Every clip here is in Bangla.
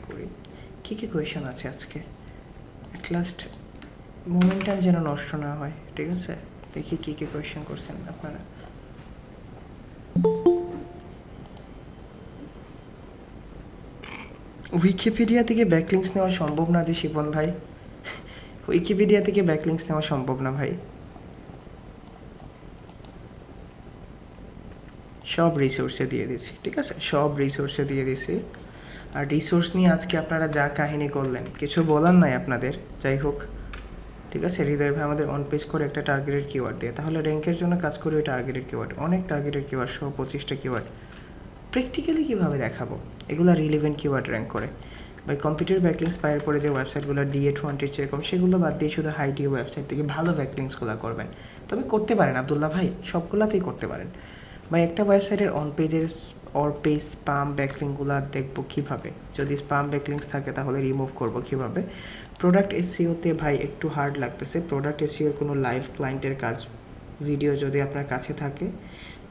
করি কী কী কোয়েশন আছে আজকে, অ্যাট লাস্ট মোমেন্টাম যেন নষ্ট না হয়। ঠিক আছে, দেখি কী কী কোয়েশন করছেন আপনারা। উইকিপিডিয়া থেকে ব্যাকলিংস নেওয়া সম্ভব না যে শিবন ভাই, উইকিপিডিয়া থেকে ব্যাকলিংস নেওয়া সম্ভব না ভাই। সব রিসোর্সে দিয়ে দিচ্ছি, ঠিক আছে, সব রিসোর্সে দিয়ে দিছি। আর রিসোর্স নিয়ে আজকে আপনারা যা কাহিনী করলেন কিছু বলার নাই আপনাদের, যাই হোক। ঠিক আছে, হৃদয় ভাই আমাদের অন পেজ করে একটা টার্গেটেড কিওয়ার্ড দিয়ে, তাহলে র্যাঙ্কের জন্য কাজ করি ওই টার্গেটেড কিওয়ার্ড, অনেক টার্গেটেড কিওয়ার্ড সহ 25টা কিওয়ার্ড প্র্যাকটিক্যালি কীভাবে দেখাবো, এগুলো রিলেভেন্ট কিওয়ার্ড র্যাঙ্ক করে। বাই কম্পিউটার ব্যাকলিংস পাওয়ার পরে যে ওয়েবসাইটগুলো DA20 যেরকম, সেগুলো বাদ দিয়ে শুধু হাই টিও ওয়েবসাইট থেকে ভালো ব্যাকলিংসগুলো করবেন। তবে করতে পারেন আবদুল্লাহ ভাই, সবগুলোতেই করতে পারেন। বা একটা ওয়েবসাইটের অন পেজের অর পেজ স্পাম ব্যাকলিংগুলো দেখবো কীভাবে, যদি স্পাম ব্যাকলিংস থাকে তাহলে রিমুভ করবো কীভাবে। প্রোডাক্ট এসইওতে ভাই একটু হার্ড লাগতেছে, প্রোডাক্ট এসইওর কোনো লাইভ ক্লায়েন্টের কাজ ভিডিও যদি আপনার কাছে থাকে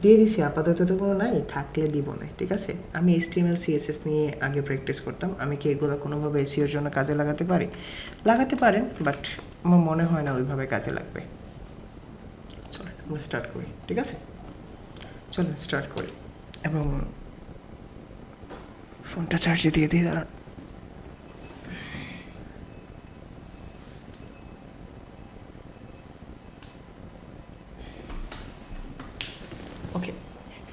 দিয়ে দিছি, আপাতত তো কোনো নাই, থাকলে দিব না। ঠিক আছে, আমি HTML CSS নিয়ে আগে প্র্যাকটিস করতাম, আমি কি এগুলো কোনোভাবে এসইওর জন্য কাজে লাগাতে পারি? লাগাতে পারেন, বাট আমার মনে হয় না ওইভাবে কাজে লাগবে। চলেন আমরা স্টার্ট করি, ঠিক আছে, চলেন স্টার্ট করি। এবং ফোনটা চার্জে দিয়ে দিই, দাঁড়ান। ওকে,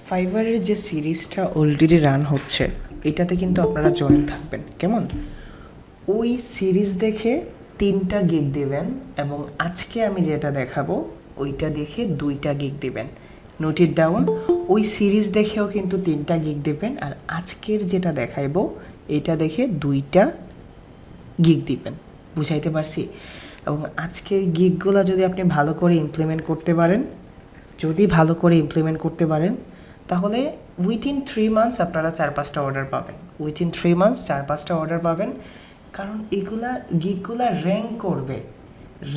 ফাইবারের যে সিরিজটা অলরেডি রান হচ্ছে এটাতে কিন্তু আপনারা জয়েন থাকবেন, কেমন? ওই সিরিজ দেখে 3টা গিগ দেবেন, এবং আজকে আমি যেটা দেখাবো ওইটা দেখে 2টা গিগ দেবেন। নোট ইট ডাউন, ওই সিরিজ দেখেও কিন্তু 3টা গিগ দেবেন, আর আজকের যেটা দেখাইবো এটা দেখে 2টা গিগ দিবেন। বুঝাইতে পারছি? এবং আজকের গিগগুলো যদি আপনি ভালো করে ইমপ্লিমেন্ট করতে পারেন, তাহলে উইথিন 3 মান্থস আপনারা 4-5টা অর্ডার পাবেন। উইথিন 3 মান্থস 4-5টা অর্ডার পাবেন, কারণ এগুলা গিগগুলা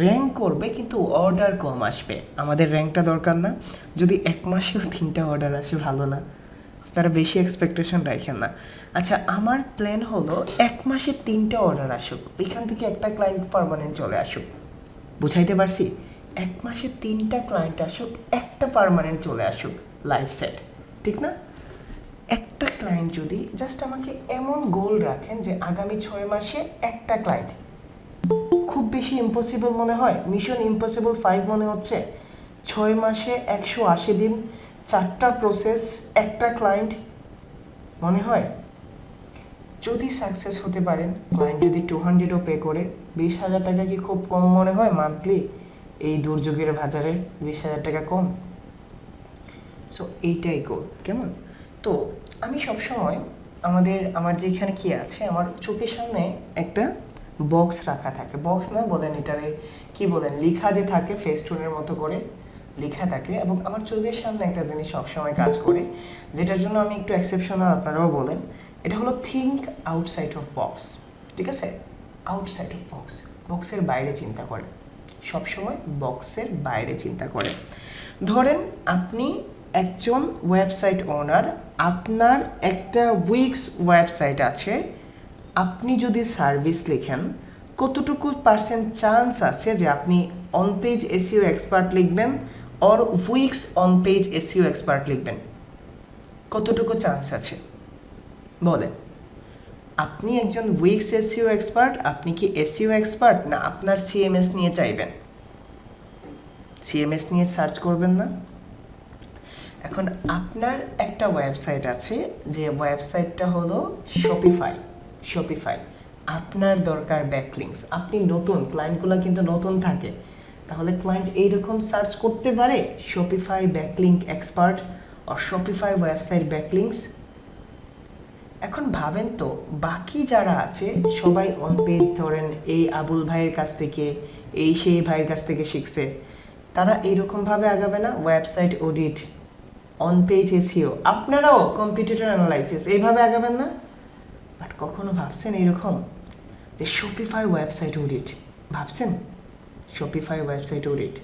র্যাঙ্ক করবে কিন্তু অর্ডার কম আসবে। আমাদের র্যাঙ্কটা দরকার না, যদি 1 মাসেও 3টা অর্ডার আসে ভালো না? আপনারা বেশি এক্সপেকটেশন রাখেন না। আচ্ছা, আমার প্ল্যান হলো 1 মাসে 3টা অর্ডার আসুক, এখান থেকে একটা ক্লায়েন্ট পার্মানেন্ট চলে আসুক। বুঝাইতে পারছি? 1 মাসে 3টা ক্লায়েন্ট আসুক, একটা পার্মানেন্ট চলে আসুক, লাইভ সেট, ঠিক না? একটা ক্লায়েন্ট যদি জাস্ট আমাকে এমন গোল রাখেন যে আগামী 6 মাসে একটা ক্লায়েন্ট, খুব বেশি ইম্পসিবল মনে হয়? মিশন ইম্পসিবল 5 মনে হচ্ছে? 6 মাসে 180 দিন, 4টা প্রসেস, একটা ক্লায়েন্ট মনে হয়? যদি সাকসেস হতে পারেন, ক্লায়েন্ট যদি 200ও পে করে, 20,000 টাকা কি খুব কম মনে হয় মান্থলি? এই দুর্যোগের বাজারে 20,000 টাকা কম? সো এইটাই গোল, কেমন? তো আমি সবসময় আমার যেখানে কি আছে, আমার চোখের সামনে একটা বক্স রাখা থাকে, বক্স না বলেন এটারে কি বলেন, লেখা যে থাকে, ফেস্টুনের মতো করে লেখা থাকে, এবং আমার চোখের সামনে একটা জিনিস সবসময় কাজ করে, যেটার জন্য আমি একটু এক্সেপশনাল, আপনারাও বলেন। এটা হলো থিঙ্ক আউটসাইড অফ বক্স, ঠিক আছে? আউটসাইড অফ বক্স, বক্সের বাইরে চিন্তা করে, সবসময় বক্সের বাইরে চিন্তা করে। ধরেন আপনি একজন ওয়েবসাইট ওনার, আপনার একটা উইক্স ওয়েবসাইট আছে, আপনি যদি সার্ভিস লেখেন, কতটুকু % চান্স আছে যে আপনি অন পেজ এসইও এক্সপার্ট লিখবেন or weeks on page SEO expert লিখবেন? কতটুকু চান্স আছে বলেন? আপনি একজন উইক্স এসইও এক্সপার্ট, আপনি কি এসইও এক্সপার্ট, না আপনার CMS নিয়ে চাইবেন? CMS নিয়ে সার্চ করবেন না? এখন আপনার একটা ওয়েবসাইট আছে, যে ওয়েবসাইটটা হলো শপিফাই। আপনার দরকার ব্যাকলিংস, আপনি নতুন, ক্লায়েন্টগুলো কিন্তু নতুন থাকে, তাহলে ক্লায়েন্ট এইরকম সার্চ করতে পারে, শপিফাই ব্যাকলিংক এক্সপার্ট আর শপিফাই ওয়েবসাইট ব্যাকলিংস। এখন ভাবেন তো, বাকি যারা আছে সবাই অন পেজ, ধরেন এই আবুল ভাইয়ের কাছ থেকে, এই সেই ভাইয়ের কাছ থেকে শিখছে, তারা এইরকমভাবে আগাবে না? Website audit, on page SEO, আপনারাও কম্পিটিটর অ্যানালাইসিস, এইভাবে আগাবেন না? বাট কখনো ভাবছেন এইরকম যে শপিফাই ওয়েবসাইট অডিট? ভাবছেন শপিফাই ওয়েবসাইট অডিট?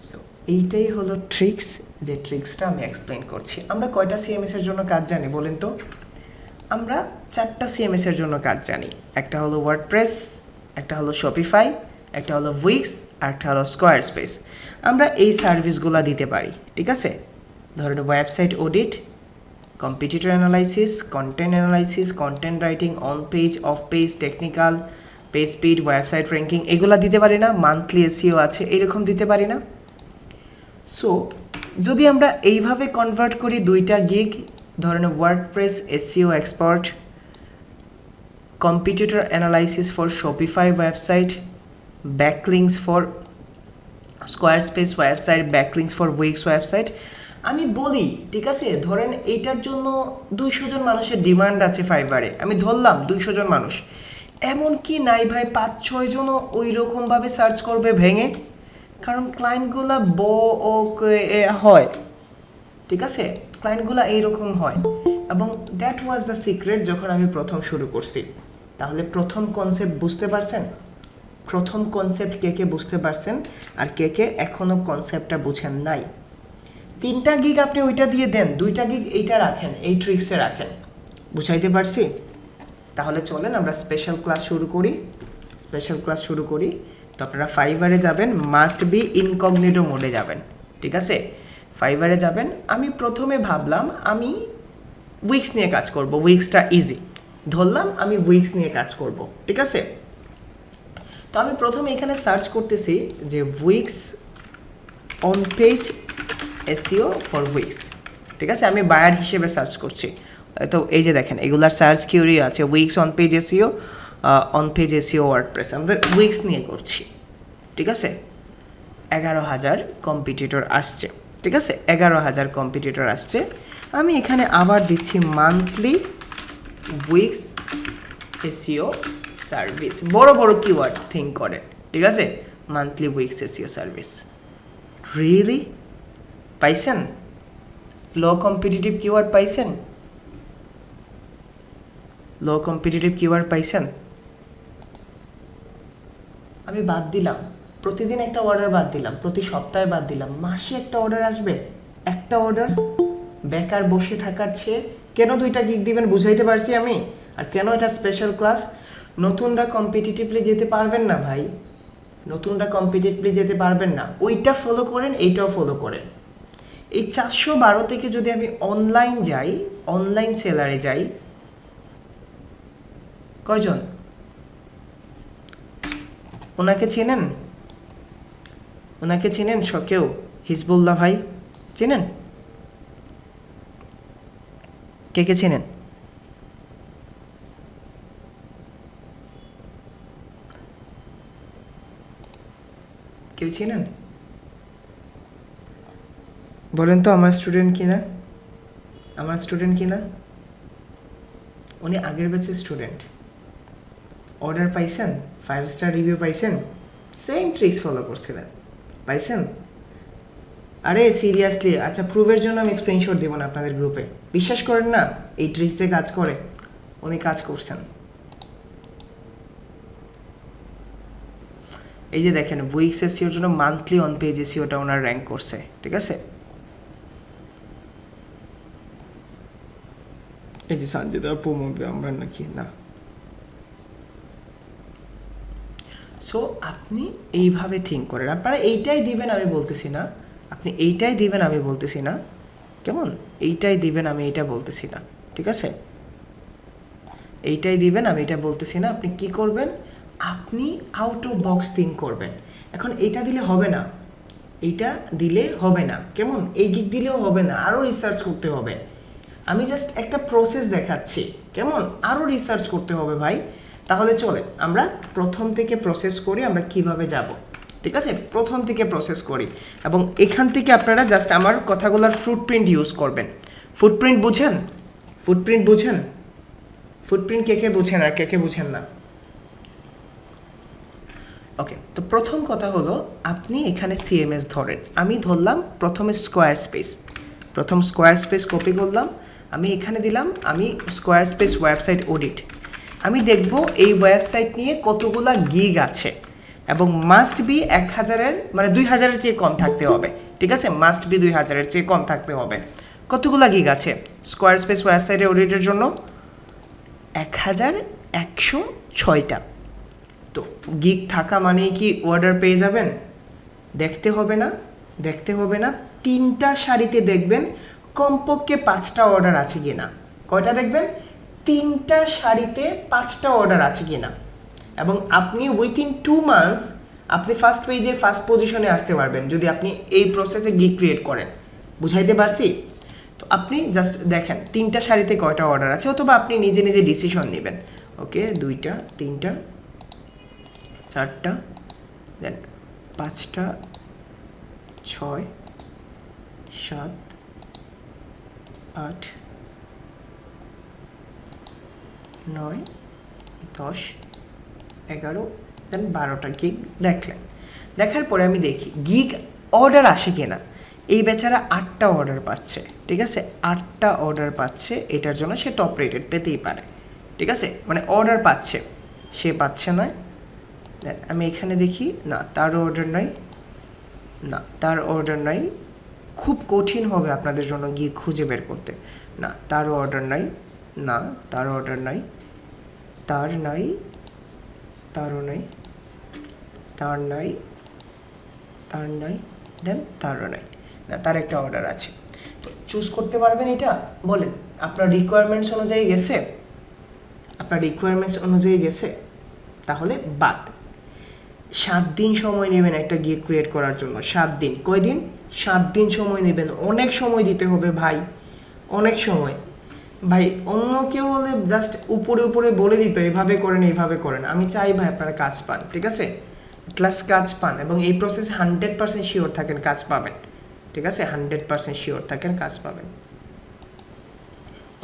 সো এইটাই হলো ট্রিক্স, যে ট্রিক্সটা আমি এক্সপ্লেন করছি। আমরা কয়টা CMS এর জন্য কাজ জানি বলেন তো? আমরা 4টা সিএমএস এর জন্য কাজ জানি। একটা হলো ওয়ার্ডপ্রেস, একটা হলো শপিফাই, একটা হলো উইক্স, আর একটা হলো স্কোয়ারস্পেস। আমরা এই সার্ভিসগুলো দিতে পারি, ঠিক আছে? ধরেন website audit, competitor analysis, content analysis, content writing, on page, of page, technical, page speed, website ranking, এগুলো দিতে পারি না? মান্থলি এসইও আছে, এরকম দিতে পারি না? সো যদি আমরা এইভাবে কনভার্ট করি 2টা গিগ, ধরেন WordPress SEO expert, competitor analysis for Shopify website, backlinks for Squarespace website, backlinks for Wix website, আমি বলি, ঠিক আছে, ধরেন এইটার জন্য 200 জন মানুষের ডিমান্ড আছে ফাইবারে, আমি ধরলাম 200 জন মানুষ। এমন কি নাই ভাই 5-6 জনও ওই রকমভাবে সার্চ করবে ভেঙে, কারণ ক্লায়েন্টগুলা হয়, ঠিক আছে, ক্লায়েন্টগুলা এইরকম হয়। এবং দ্যাট ওয়াজ দ্য সিক্রেট যখন আমি প্রথম শুরু করছি। তাহলে প্রথম কনসেপ্ট বুঝতে পারছেন? প্রথম কনসেপ্ট কে কে বুঝতে পারছেন আর কে কে এখনও কনসেপ্টটা বুঝেন নাই? 3টা গিগ আপনি ওইটা দিয়ে দেন, 2টা গিগ এইটা রাখেন, এই ট্রিক্সে রাখেন। বুঝাইতে পারছি? তাহলে চলেন আমরা স্পেশাল ক্লাস শুরু করি। তো আপনারা ফাইবারে যাবেন, মাস্ট বি ইনকগনিটো মোডে যাবেন, ঠিক আছে? ফাইবারে যাবেন। আমি প্রথমে ভাবলাম আমি উইক্স নিয়ে কাজ করব, উইক্সটা ইজি ধরলাম, আমি উইক্স নিয়ে কাজ করব, ঠিক আছে? তো আমি প্রথমে এখানে সার্চ করতেছি যে weeks on page SEO for weeks, ঠিক আছে? আমি বায়ার হিসেবে সার্চ করছি। তো এই যে দেখেন এগুলার সার্চ কিউরি আছে, weeks on page SEO, on page SEO WordPress, আমরা উইক্স নিয়ে করছি, ঠিক আছে? 11,000 কম্পিটিটর আসছে, ঠিক আছে? 11,000 কম্পিটিটর আসছে। আমি এখানে আবার দিচ্ছি মান্থলি উইক্স এসইও সার্ভিস, বড় বড় কিওয়ার্ড থিঙ্ক করেন, ঠিক আছে? Monthly weeks SEO service. Really পাইছেন? লো কম্পিটিটিভ কিওয়ার্ড পাইছেন? লো কম্পিটিটিভ কিওয়ার্ড পাইছেন? আমি বাদ দিলাম, প্রতিদিন একটা অর্ডার বাদ দিলাম, প্রতি সপ্তাহে বাদ দিলাম, মাসে একটা অর্ডার আসবে, একটা অর্ডার। বেকার বসে থাকার চেয়ে কেন 2টা গিগ দিবেন বুঝাইতে পারছি আমি। আর কেন এটা স্পেশাল ক্লাস? নতুনরা কম্পিটিটিভলি যেতে পারবেন না ভাই, নতুনরা কম্পিটিটিভলি যেতে পারবেন না। ওইটা ফলো করেন, এইটাও ফলো করেন। এই 412 থেকে যদি আমি অনলাইন যাই, অনলাইন সেলারে যাই, কয়জন ওনাকে চেনেন? ওনাকে চেনেন কেউ? হিজবুল্লাহ ভাই চেনেন? কে কে চেনেন? কেউ চেনেন? বলেন তো আমার স্টুডেন্ট কিনা, আমার স্টুডেন্ট কিনা? উনি আগের ব্যাচের স্টুডেন্ট। অর্ডার পাইছেন, 5 স্টার রিভিউ পাইছেন, সেম ট্রিক্স ফলো করছিলেন, পাইছেন? আরে সিরিয়াসলি, আচ্ছা প্রুফের জন্য আমি স্ক্রিনশট দেবো না আপনাদের গ্রুপে, বিশ্বাস করেন না এই ট্রিক্সে কাজ করে? উনি কাজ করছেন। এই যে দেখেন উইক্স এসইওর জন্য মান্থলি অন পেজ এসইওটা ওনার র্যাঙ্ক করছে, ঠিক আছে? এই যে সঞ্জিত আর প্রমোবে আমরা নাকি না। সো আপনি এইভাবে থিঙ্ক করেন, আপনারা এইটাই দিবেন আমি বলতেছি না, আপনি এইটাই দিবেন আমি বলতেছি না, কেমন? এইটাই দিবেন আমি এইটা বলতেছি না, ঠিক আছে? এইটাই দিবেন আমি এটা বলতেছি না। আপনি কি করবেন? আপনি আউট অফ বক্স থিঙ্ক করবেন। এখন এইটা দিলে হবে না, এইটা দিলে হবে না, কেমন? এই গিগ দিলেও হবে না, আরও রিসার্চ করতে হবে। আমি জাস্ট একটা প্রসেস দেখাচ্ছি, কেমন? আরও রিসার্চ করতে হবে ভাই। তাহলে চলে আমরা প্রথম থেকে প্রসেস করি, আমরা কিভাবে যাব, ঠিক আছে? প্রথম থেকে প্রসেস করি এবং এখান থেকে আপনারা জাস্ট আমার কথাগুলোর ফুটপ্রিন্ট ইউজ করবেন। ফুটপ্রিন্ট বুঝেন? ফুটপ্রিন্ট বুঝেন? ফুটপ্রিন্ট কে কে বুঝেন আর কে কে বুঝেন না? ওকে, তো প্রথম কথা হলো আপনি এখানে সিএমএস ধরেন, আমি ধরলাম প্রথমে স্কোয়ারস্পেস, প্রথম স্কোয়ারস্পেস কপি করলাম, আমি এখানে দিলাম আমি স্কোয়ারস্পেস ওয়েবসাইট অডিট। আমি দেখব এই ওয়েবসাইট নিয়ে কতগুলা গিগ আছে এবং মাস্ট বি 1000-এর মানে 2000-এর চেয়ে কম থাকতে হবে, ঠিক আছে? মাস্ট বি 2000-এর চেয়ে কম থাকতে হবে। কতগুলা গিগ আছে স্কোয়ারস্পেস ওয়েবসাইটে অডিটের জন্য? 1106টা। তো গিগ থাকা মানেই কি অর্ডার পেয়ে যাবেন? দেখতে হবে না, দেখতে হবে না, 3টা সারিতে দেখবেন কমপক্ষে 5টা অর্ডার আছে কিনা। কয়টা দেখবেন? 3টা সারিতে 5টা অর্ডার আছে কিনা। এবং আপনি উইথিন 2 মান্থস আপনি ফার্স্ট পেজের ফার্স্ট পজিশনে আসতে পারবেন যদি আপনি এই প্রসেসে গিগ ক্রিয়েট করেন। বুঝাইতে পারছি? তো আপনি জাস্ট দেখেন 3টা সারিতে কয়টা অর্ডার আছে, অথবা আপনি নিজে নিজে ডিসিশন নেবেন। ওকে, 2টা, 3টা, 4টা, দেন 5টা, 6, 7, 8, 9, 10, 11, দেন 12টা গিগ দেখলেন। দেখার পরে আমি দেখি গিগ অর্ডার আসে কিনা। এই বেচারা 8টা অর্ডার পাচ্ছে, ঠিক আছে? 8টা অর্ডার পাচ্ছে, এটার জন্য সে টপ রেটেড পেতেই পারে, ঠিক আছে? মানে অর্ডার পাচ্ছে, সে পাচ্ছে না। দেন আমি এখানে দেখি, না তার অর্ডার নাই, না তার অর্ডার নাই। খুব কঠিন হবে আপনাদের জন্য গিগ খুঁজে বের করতে। না তারও অর্ডার নাই, না তার অর্ডার নাই, তার নাই, তারও নাই, তার নাই, তার নাই, দেন তারও নাই। না তার একটা অর্ডার আছে। তো চুজ করতে পারবেন এটা? বলেন, আপনার রিকোয়ারমেন্টস অনুযায়ী গেছে? আপনার রিকোয়ারমেন্টস অনুযায়ী গেছে? তাহলে বাদ। 7 দিন সময় নেবেন একটা গিগ ক্রিয়েট করার জন্য। 7 দিন। কয়দিন? 7 দিন সময় নেবেন। অনেক সময় দিতে হবে ভাই, অনেক সময়। ভাই অন্য কেউ হলে জাস্ট উপরে উপরে বলে দিত এইভাবে করেন, এইভাবে করেন। আমি চাই ভাই আপনারা কাজ পান, ঠিক আছে? ক্লাস কাজ পান, এবং এই প্রসেস 100% শিওর থাকেন কাজ পাবেন, ঠিক আছে? 100% শিওর থাকেন কাজ পাবেন।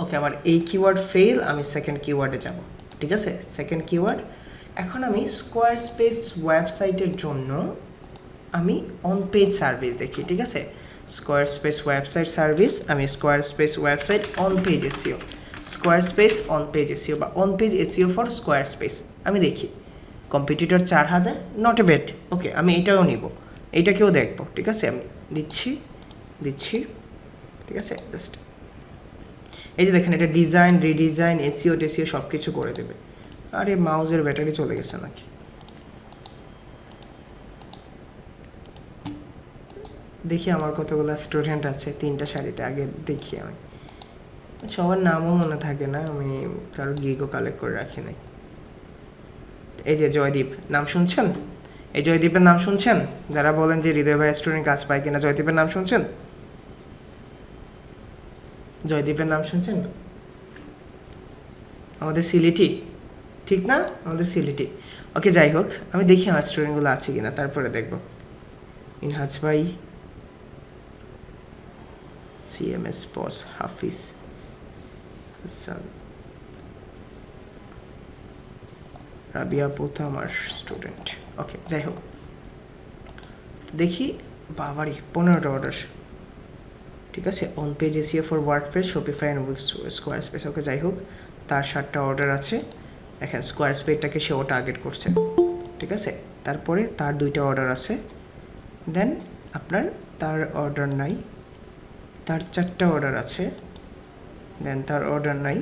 ওকে, আমার এই কিওয়ার্ড ফেল, আমি সেকেন্ড কিওয়ার্ডে যাব, ঠিক আছে? সেকেন্ড কিওয়ার্ড, এখন আমি স্কোয়ার স্পেস ওয়েবসাইটের জন্য আমি অন পেজ সার্ভিস দেখি, ঠিক আছে? স্কোয়ার স্পেস ওয়েবসাইট সার্ভিস, আমি Squarespace website on page SEO, Squarespace on page SEO বা on page SEO for Squarespace. আমি দেখি competitor 4000, not a bad. Okay, আমি এটাও নিব, এইটাকেও দেখবো, ঠিক আছে? আমি দিচ্ছি, ঠিক আছে? জাস্ট এই যে দেখেন, এটা ডিজাইন, রিডিজাইন, এসইও টেসিও সব কিছু করে দেবে। আরে মাউজের ব্যাটারি চলে গেছে নাকি? দেখি আমার কতগুলো স্টুডেন্ট আছে 3টা সারিতে, আগে দেখি। আমি সবার নামও মনে থাকে না, আমি কারো গিগও কালেক্ট করে রাখি নাই। এই যে জয়দীপ, নাম শুনছেন? এই জয়দীপের নাম শুনছেন? যারা বলেন যে হৃদয় ভাই রেস্টুরেন্ট কাজ পায় কিনা, জয়দীপের নাম শুনছেন? জয়দীপের নাম শুনছেন? আমাদের সিলেটি, ঠিক না? আমাদের সিলেটি। ওকে, যাই হোক, আমি দেখি আমার স্টুডেন্টগুলো আছে কিনা, তারপরে দেখব। ইনহাজ ভাই, সিএমএস বস, হাফিজ হাসান, রাবিয়া পোথা আমার স্টুডেন্ট। ওকে, যাই হোক, দেখি বাবারি 15টা অর্ডার, ঠিক আছে? On page SEO for WordPress, Shopify and Squarespace. Okay, যাই হোক, তার 7টা অর্ডার আছে। দেখেন স্কোয়ার স্পেসটাকে সেও টার্গেট করছে, ঠিক আছে? তারপরে তার 2টা অর্ডার আছে। দেন আপনার তার অর্ডার নাই, তার 4টা অর্ডার আছে। দেন তার অর্ডার নাই,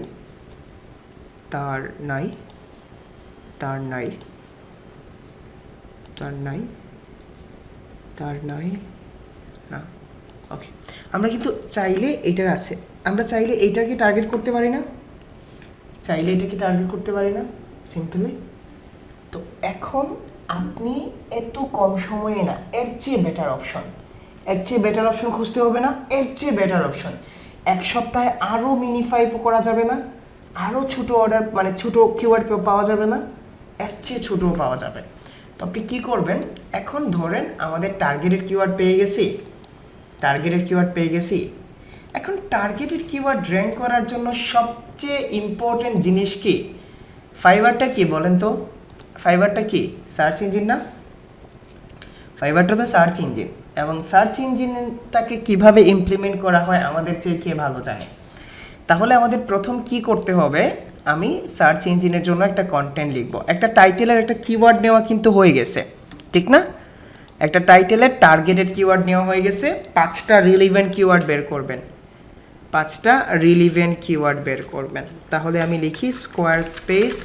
তার নাই, তার নাই, তার নাই, তার নাই, না। ওকে, আমরা কিন্তু চাইলে এটার আছে, আমরা চাইলে এইটাকে টার্গেট করতে পারি না? চাইলে এটাকে টার্গেট করতে পারি না সিম্পলি? তো এখন আপনি এত কম সময়ে না, এর চেয়ে বেটার অপশন, এর চেয়ে বেটার অপশন খুঁজতে হবে না? এর চেয়ে বেটার অপশন 1 সপ্তাহে আরও মিনিফাই করা যাবে না? আরও ছোটো অর্ডার, মানে ছোটো কিওয়ার্ড পাওয়া যাবে না? এর চেয়ে ছোটোও পাওয়া যাবে। তো আপনি কী করবেন, এখন ধরেন আমাদের টার্গেটেড কিওয়ার্ড পেয়ে গেছি, টার্গেটেড কিওয়ার্ড পেয়ে গেছি। এখন টার্গেটেড কিওয়ার্ড র্যাঙ্ক করার জন্য সবচেয়ে ইম্পর্টেন্ট জিনিস কি? ফাইবারটা কি বলেন তো? ফাইবারটা কি? সার্চ ইঞ্জিন না? ফাইবারটা তো সার্চ ইঞ্জিন, এবং সার্চ ইঞ্জিনটাকে কিভাবে ইমপ্লিমেন্ট করা হয় আমাদের চেয়ে কে ভালো জানে? তাহলে আমাদের প্রথম কি করতে হবে, আমি সার্চ ইঞ্জিনের জন্য একটা কন্টেন্ট লিখব। একটা টাইটেলের একটা কিওয়ার্ড নেওয়া কিন্তু হয়ে গেছে, ঠিক না? একটা টাইটেলের টার্গেটেড কিওয়ার্ড নেওয়া হয়ে গেছে। 5টা রিলিভেন্ট কিওয়ার্ড বের করবেন, 5টা রিলিভেন্ট কিওয়ার্ড বের করবেন। তাহলে আমি লিখি Squarespace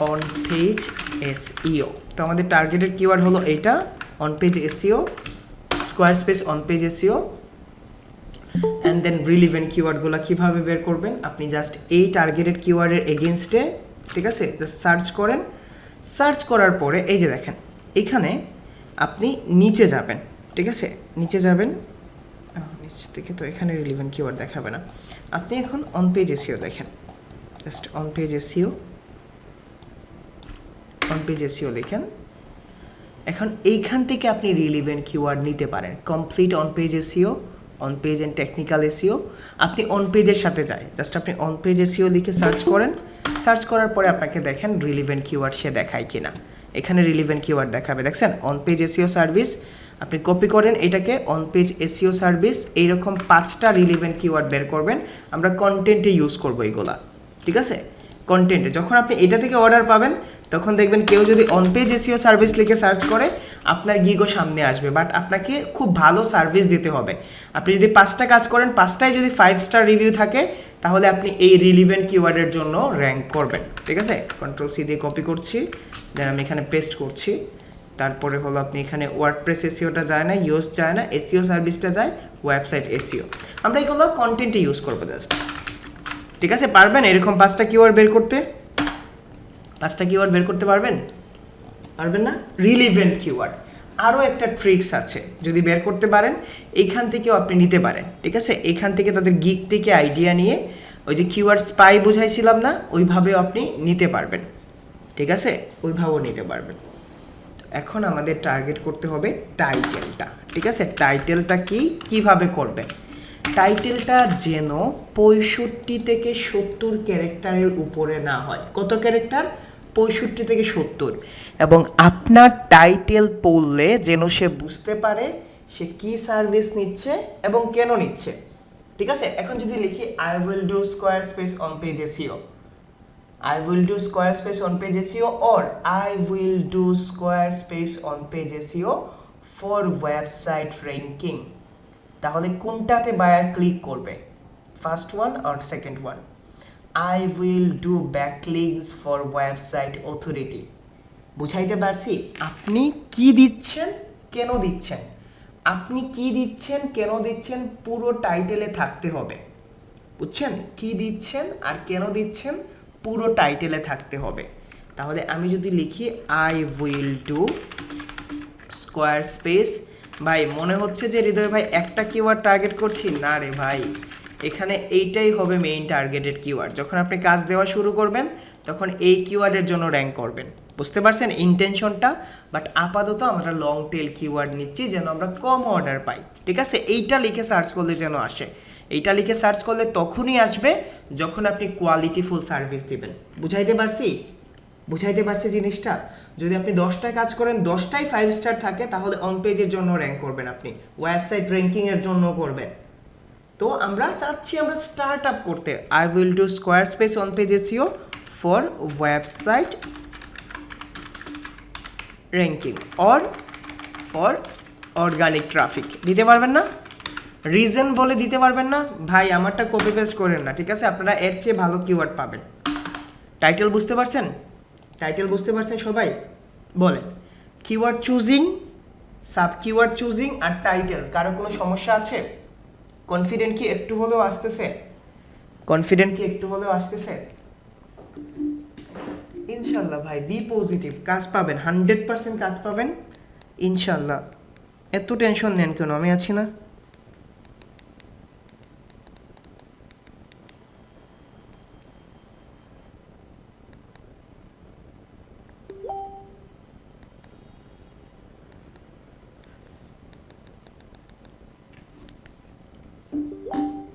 on page SEO. তো আমাদের টার্গেটেড কিওয়ার্ড হলো এইটা, on page SEO, Squarespace on page SEO. And then relevant কিওয়ার্ডগুলো কীভাবে বের করবেন, আপনি জাস্ট এই টার্গেটেড কিওয়ার্ডের এগেনস্টে, ঠিক আছে, জাস্ট সার্চ করেন। সার্চ করার পরে এই যে দেখেন এখানে আপনি নিচে যাবেন, ঠিক আছে, নিচে যাবেন, নিচ থেকে তো এখানে রিলিভেন্ট কিওয়ার্ড দেখাবে না। আপনি এখন অন পেজ এসইও দেখেন, just on page SEO, on page SEO লিখেন। এখন এইখান থেকে আপনি রিলিভেন্ট কিওয়ার্ড নিতে পারেন, complete on page SEO, on page and technical SEO. আপনি অন পেজের সাথে যায়, জাস্ট আপনি অন পেজ এসইও লিখে সার্চ করেন। সার্চ করার পরে আপনাকে দেখেন রিলিভেন্ট কিওয়ার্ড সে দেখায় কিনা। এখানে রিলিভেন্ট কিওয়ার্ড দেখাবে, দেখছেন অন পেজ এসইও সার্ভিস। আপনি কপি করেন এটাকে, অন পেজ এসইও সার্ভিস, এইরকম 5টা রিলিভেন্ট কিওয়ার্ড বের করবেন। আমরা কন্টেন্টে ইউজ করবো এইগুলা, ঠিক আছে, কন্টেন্টে। যখন আপনি এটা থেকে অর্ডার পাবেন তখন দেখবেন কেউ যদি অন পেজ এসইও সার্ভিস লিখে সার্চ করে আপনার গিগও সামনে আসবে, বাট আপনাকে খুব ভালো সার্ভিস দিতে হবে। আপনি যদি 5টা কাজ করেন, 5টায় যদি 5 স্টার রিভিউ থাকে তাহলে আপনি এই রিলিভেন্ট কিওয়ার্ডের জন্য র্যাঙ্ক করবেন, ঠিক আছে। কন্ট্রোল সি দিয়ে কপি করছি, দেন আমি এখানে পেস্ট করছি। তারপরে হলো আপনি এখানে ওয়ার্ডপ্রেস এসইওটা যায় না, ইউজ যায় না, এসইও সার্ভিসটা যায় ওয়েবসাইট এসইও। আমরা এগুলো কন্টেন্টে ইউজ করবো জাস্ট, ঠিক আছে। পারবেন এরকম 5টা কিওয়ার্ড বের করতে? 5টা কিওয়ার্ড বের করতে পারবেন? পারবেন না? রিলিভেন্ট কিওয়ার্ড আরও একটা ট্রিক্স আছে, যদি বের করতে পারেন এইখান থেকেও আপনি নিতে পারেন, ঠিক আছে। এইখান থেকে তাদের গিগ থেকে আইডিয়া নিয়ে ওই যে কিওয়ার্ড স্পাই বুঝাইছিলাম না, ওইভাবেও আপনি নিতে পারবেন, ঠিক আছে, ওইভাবেও নিতে পারবেন। এখন আমাদের টার্গেট করতে হবে টাইটেলটা, ঠিক আছে। টাইটেলটা কিভাবে করবেন? টাইটেলটা যেন 65 থেকে 70 ক্যারেক্টারের উপরে না হয়। কত ক্যারেক্টার? 65 থেকে 70। এবং আপনার টাইটেল পড়লে যেন সে বুঝতে পারে সে কি সার্ভিস নিচ্ছে এবং কেন নিচ্ছে, ঠিক আছে। এখন যদি লিখি I will do square space on page SEO, I will do square space on page SEO, or I will do square space on page SEO for website ranking, তাহলে কোনটাতে বায়ার ক্লিক করবে, ফার্স্ট ওয়ান আর second one? I will do backlinks for website authority। বুঝাইতে পারছি? আপনি কি দিচ্ছেন, কেন দিচ্ছেন, আপনি কি দিচ্ছেন, কেন দিচ্ছেন, পুরো টাইটেলে থাকতে হবে, বুঝছেন? কি দিচ্ছেন আর কেন দিচ্ছেন পুরো টাইটেলে থাকতে হবে। তাহলে আমি যদি লিখি I will do square space, ভাই মনে হচ্ছে যে হৃদয় ভাই একটা কিওয়ার্ড টার্গেট করছি, না রে ভাই, এখানে এইটাই হবে মেইন টার্গেটেড কিওয়ার্ড। যখন আপনি কাজ দেওয়া শুরু করবেন তখন এই কিওয়ার্ডের জন্য র্যাঙ্ক করবেন, বুঝতে পারছেন ইন্টেনশনটা? বাট আপাতত আমরা লং টেল কিওয়ার্ড নিচ্ছি যেন আমরা কম অর্ডার পাই, ঠিক আছে। এইটা লিখে সার্চ করলে যেন আসে, এইটা লিখে সার্চ করলে তখনই আসবে যখন আপনি কোয়ালিটিফুল সার্ভিস দিবেন। বুঝাইতে পারছি? বুঝাইতে পারছি জিনিসটা? যদি আপনি 10টা কাজ করেন 10টাই 5 স্টার থাকে তাহলে অন পেজের জন্য র্যাঙ্ক করবেন, আপনি ওয়েবসাইট র্যাঙ্কিংয়ের জন্য করবেন। তো আমরা চাচ্ছি আমরা স্টার্ট আপ করতে। I will do square space on page SEO for website ranking or for organic traffic. দিতে পারবেন না? রিজন বলে দিতে পারবেন না? ভাই আমারটা কপি পেস্ট করেন না, ঠিক আছে, আপনারা এর চেয়ে ভালো কিওয়ার্ড পাবেন। টাইটেল বুঝতে পারছেন? টাইটেল বুঝতে পারছেন সবাই? বলেন। Keyword choosing, sub keyword choosing আর টাইটেল, কারো কোনো সমস্যা আছে? কনফিডেন্ট কি একটু হলেও আসতেছে? কনফিডেন্ট কি একটু হলেও আসতেছে? ইনশাল্লাহ ভাই, বি পজিটিভ, কাজ পাবেন, 100% কাজ পাবেন ইনশাল্লাহ। এত টেনশন নেন কেন, আমি আছি না?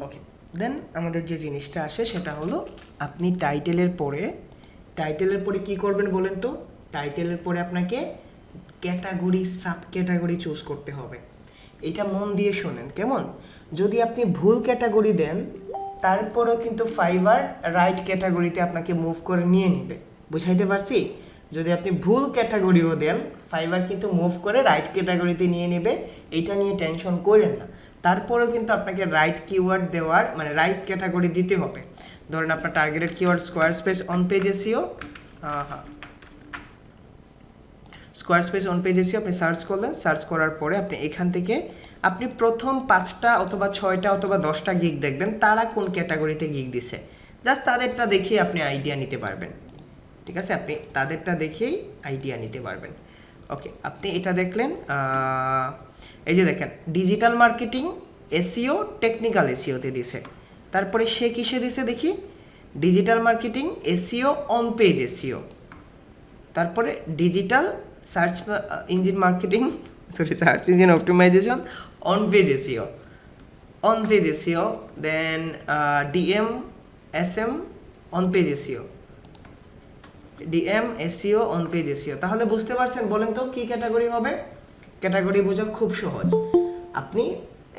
ওকে, দেন আমাদের যে জিনিসটা আসে সেটা হলো আপনি টাইটেলের পরে কি করবেন বলেন তো? টাইটেলের পরে আপনাকে ক্যাটাগরি, সাব ক্যাটাগরি চুজ করতে হবে। এটা মন দিয়ে শোনেন কেমন? যদি আপনি ভুল ক্যাটাগরি দেন তারপরেও কিন্তু ফাইবার রাইট ক্যাটাগরিতে আপনাকে মুভ করে নিয়ে নেবে। বুঝাইতে পারছি? যদি আপনি ভুল ক্যাটাগরিও দেন ফাইবার কিন্তু মুভ করে রাইট ক্যাটাগরিতে নিয়ে নেবে, এটা নিয়ে টেনশন করেন না। তারপরেও কিন্তু আপনাকে রাইট কিওয়ার্ড দেওয়ার মানে রাইট ক্যাটাগরি দিতে হবে। ধরেন আপনার targeted keyword square space on page SEO, Squarespace on page SEO আপনি সার্চ করলেন, সার্চ করার পরে আপনি এখান থেকে আপনি প্রথম 5টা অথবা 6টা অথবা 10টা গিগ দেখবেন তারা কোন ক্যাটাগরিতে গিগ দিছে, জাস্ট তাদেরটা দেখেই আপনি আইডিয়া নিতে পারবেন। ঠিক আছে, আপনি তাদেরটা দেখেই আইডিয়া নিতে পারবেন। ওকে, আপনি এটা দেখলেন, এই যে দেখেন ডিজিটাল মার্কেটিং এসইও টেকনিক্যাল এসইওতে দিছে। তারপরে সে কিসে দিছে দেখি, digital marketing SEO on page SEO, তারপরে digital search engine marketing search engine optimization on page SEO, on page SEO, then DM SM on page SEO, DM SEO on page SEO. তাহলে বুঝতে পারছেন, বলেন তো কি ক্যাটাগরি হবে? ক্যাটাগরি বোঝা খুব সহজ, আপনি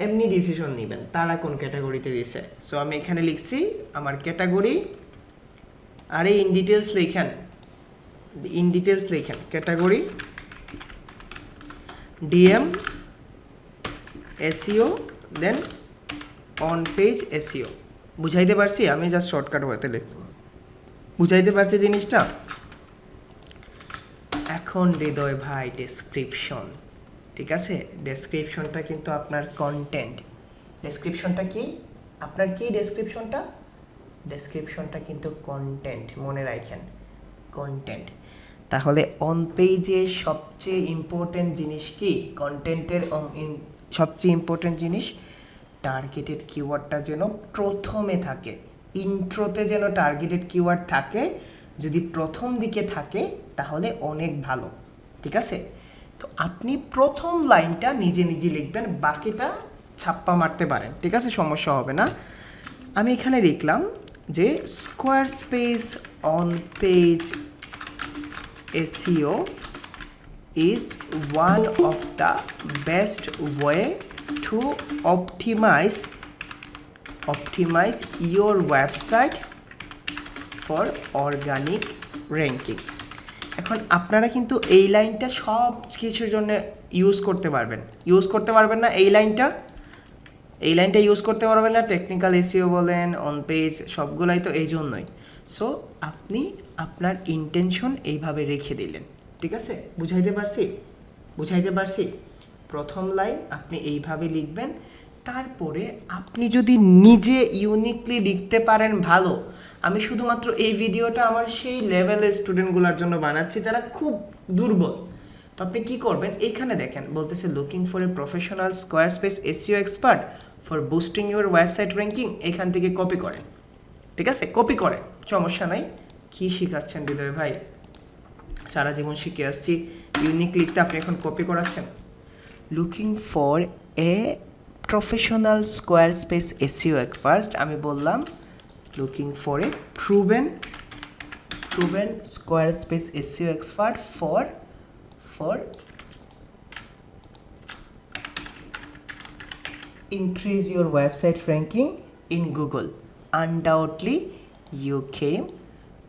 এমনি ডিসিশন নেবেন তারা কোন ক্যাটাগরিতে দিছে। সো আমি এখানে লিখছি আমার ক্যাটাগরি, আর এই ইন ডিটেলস লিখেন, ইন ডিটেলস লিখেন category DM SEO then on page SEO. বুঝাইতে পারছি? আমি জাস্ট শর্টকাট হতে লিখছি, বুঝাইতে পারছি জিনিসটা? এখন হৃদয় ভাই ডেসক্রিপশন, ঠিক আছে, ডেসক্রিপশনটা কিন্তু আপনার কন্টেন্ট, ডেসক্রিপশনটা কি আপনার কি ডেসক্রিপশনটা, ডেসক্রিপশনটা কিন্তু কন্টেন্ট, মনে রাখেন কন্টেন্ট। তাহলে অন পেজে সবচেয়ে ইম্পর্টেন্ট জিনিস কি? কন্টেন্টের সবচেয়ে ইম্পর্টেন্ট জিনিস টার্গেটেড কিওয়ার্ডটা যেন প্রথমে থাকে, ইন্ট্রোতে যেন টার্গেটেড কিওয়ার্ড থাকে। যদি প্রথম দিকে থাকে তাহলে অনেক ভালো, ঠিক আছে। তো আপনি প্রথম লাইনটা নিজে নিজে লিখবেন, বাকিটা ছাপ্পা মারতে পারেন, ঠিক আছে, সমস্যা হবে না। আমি এখানে লিখলাম যে square space on page SEO is one of the best way to optimize your website for organic ranking. এখন আপনারা কিন্তু এই লাইনটা সব কিছুর জন্য ইউজ করতে পারবেন না, এই লাইনটা ইউজ করতে পারবেন না। টেকনিক্যাল এসইও বলেন, অন পেজ, সবগুলাই তো এই জন্যই। সো আপনি আপনার ইন্টেনশন এইভাবে রেখে দিলেন, ঠিক আছে। বুঝাইতে পারছি? প্রথম লাইন আপনি এইভাবে লিখবেন, তারপরে আপনি যদি নিজে ইউনিকলি লিখতে পারেন ভালো। আমি শুধুমাত্র এই ভিডিওটা আমার সেই লেভেলের স্টুডেন্টগুলোর জন্য বানাচ্ছি যারা খুব দুর্বল। তো আপনি কি করবেন, এইখানে দেখেন বলতেছে looking for a professional square space SEO expert for boosting your website ranking. এখান থেকে কপি করেন, ঠিক আছে, কপি করেন, সমস্যা নাই। কি শিখাচ্ছেন হৃদয় ভাই? সারা জীবন শিখে আসছি, ইউনিক লিখতে আপনি এখন কপি করাচ্ছেন। Looking for a professional square space SEO first আমি বললাম looking for a proven square space SEO expert for increase your website ranking in Google. Undoubtedly you came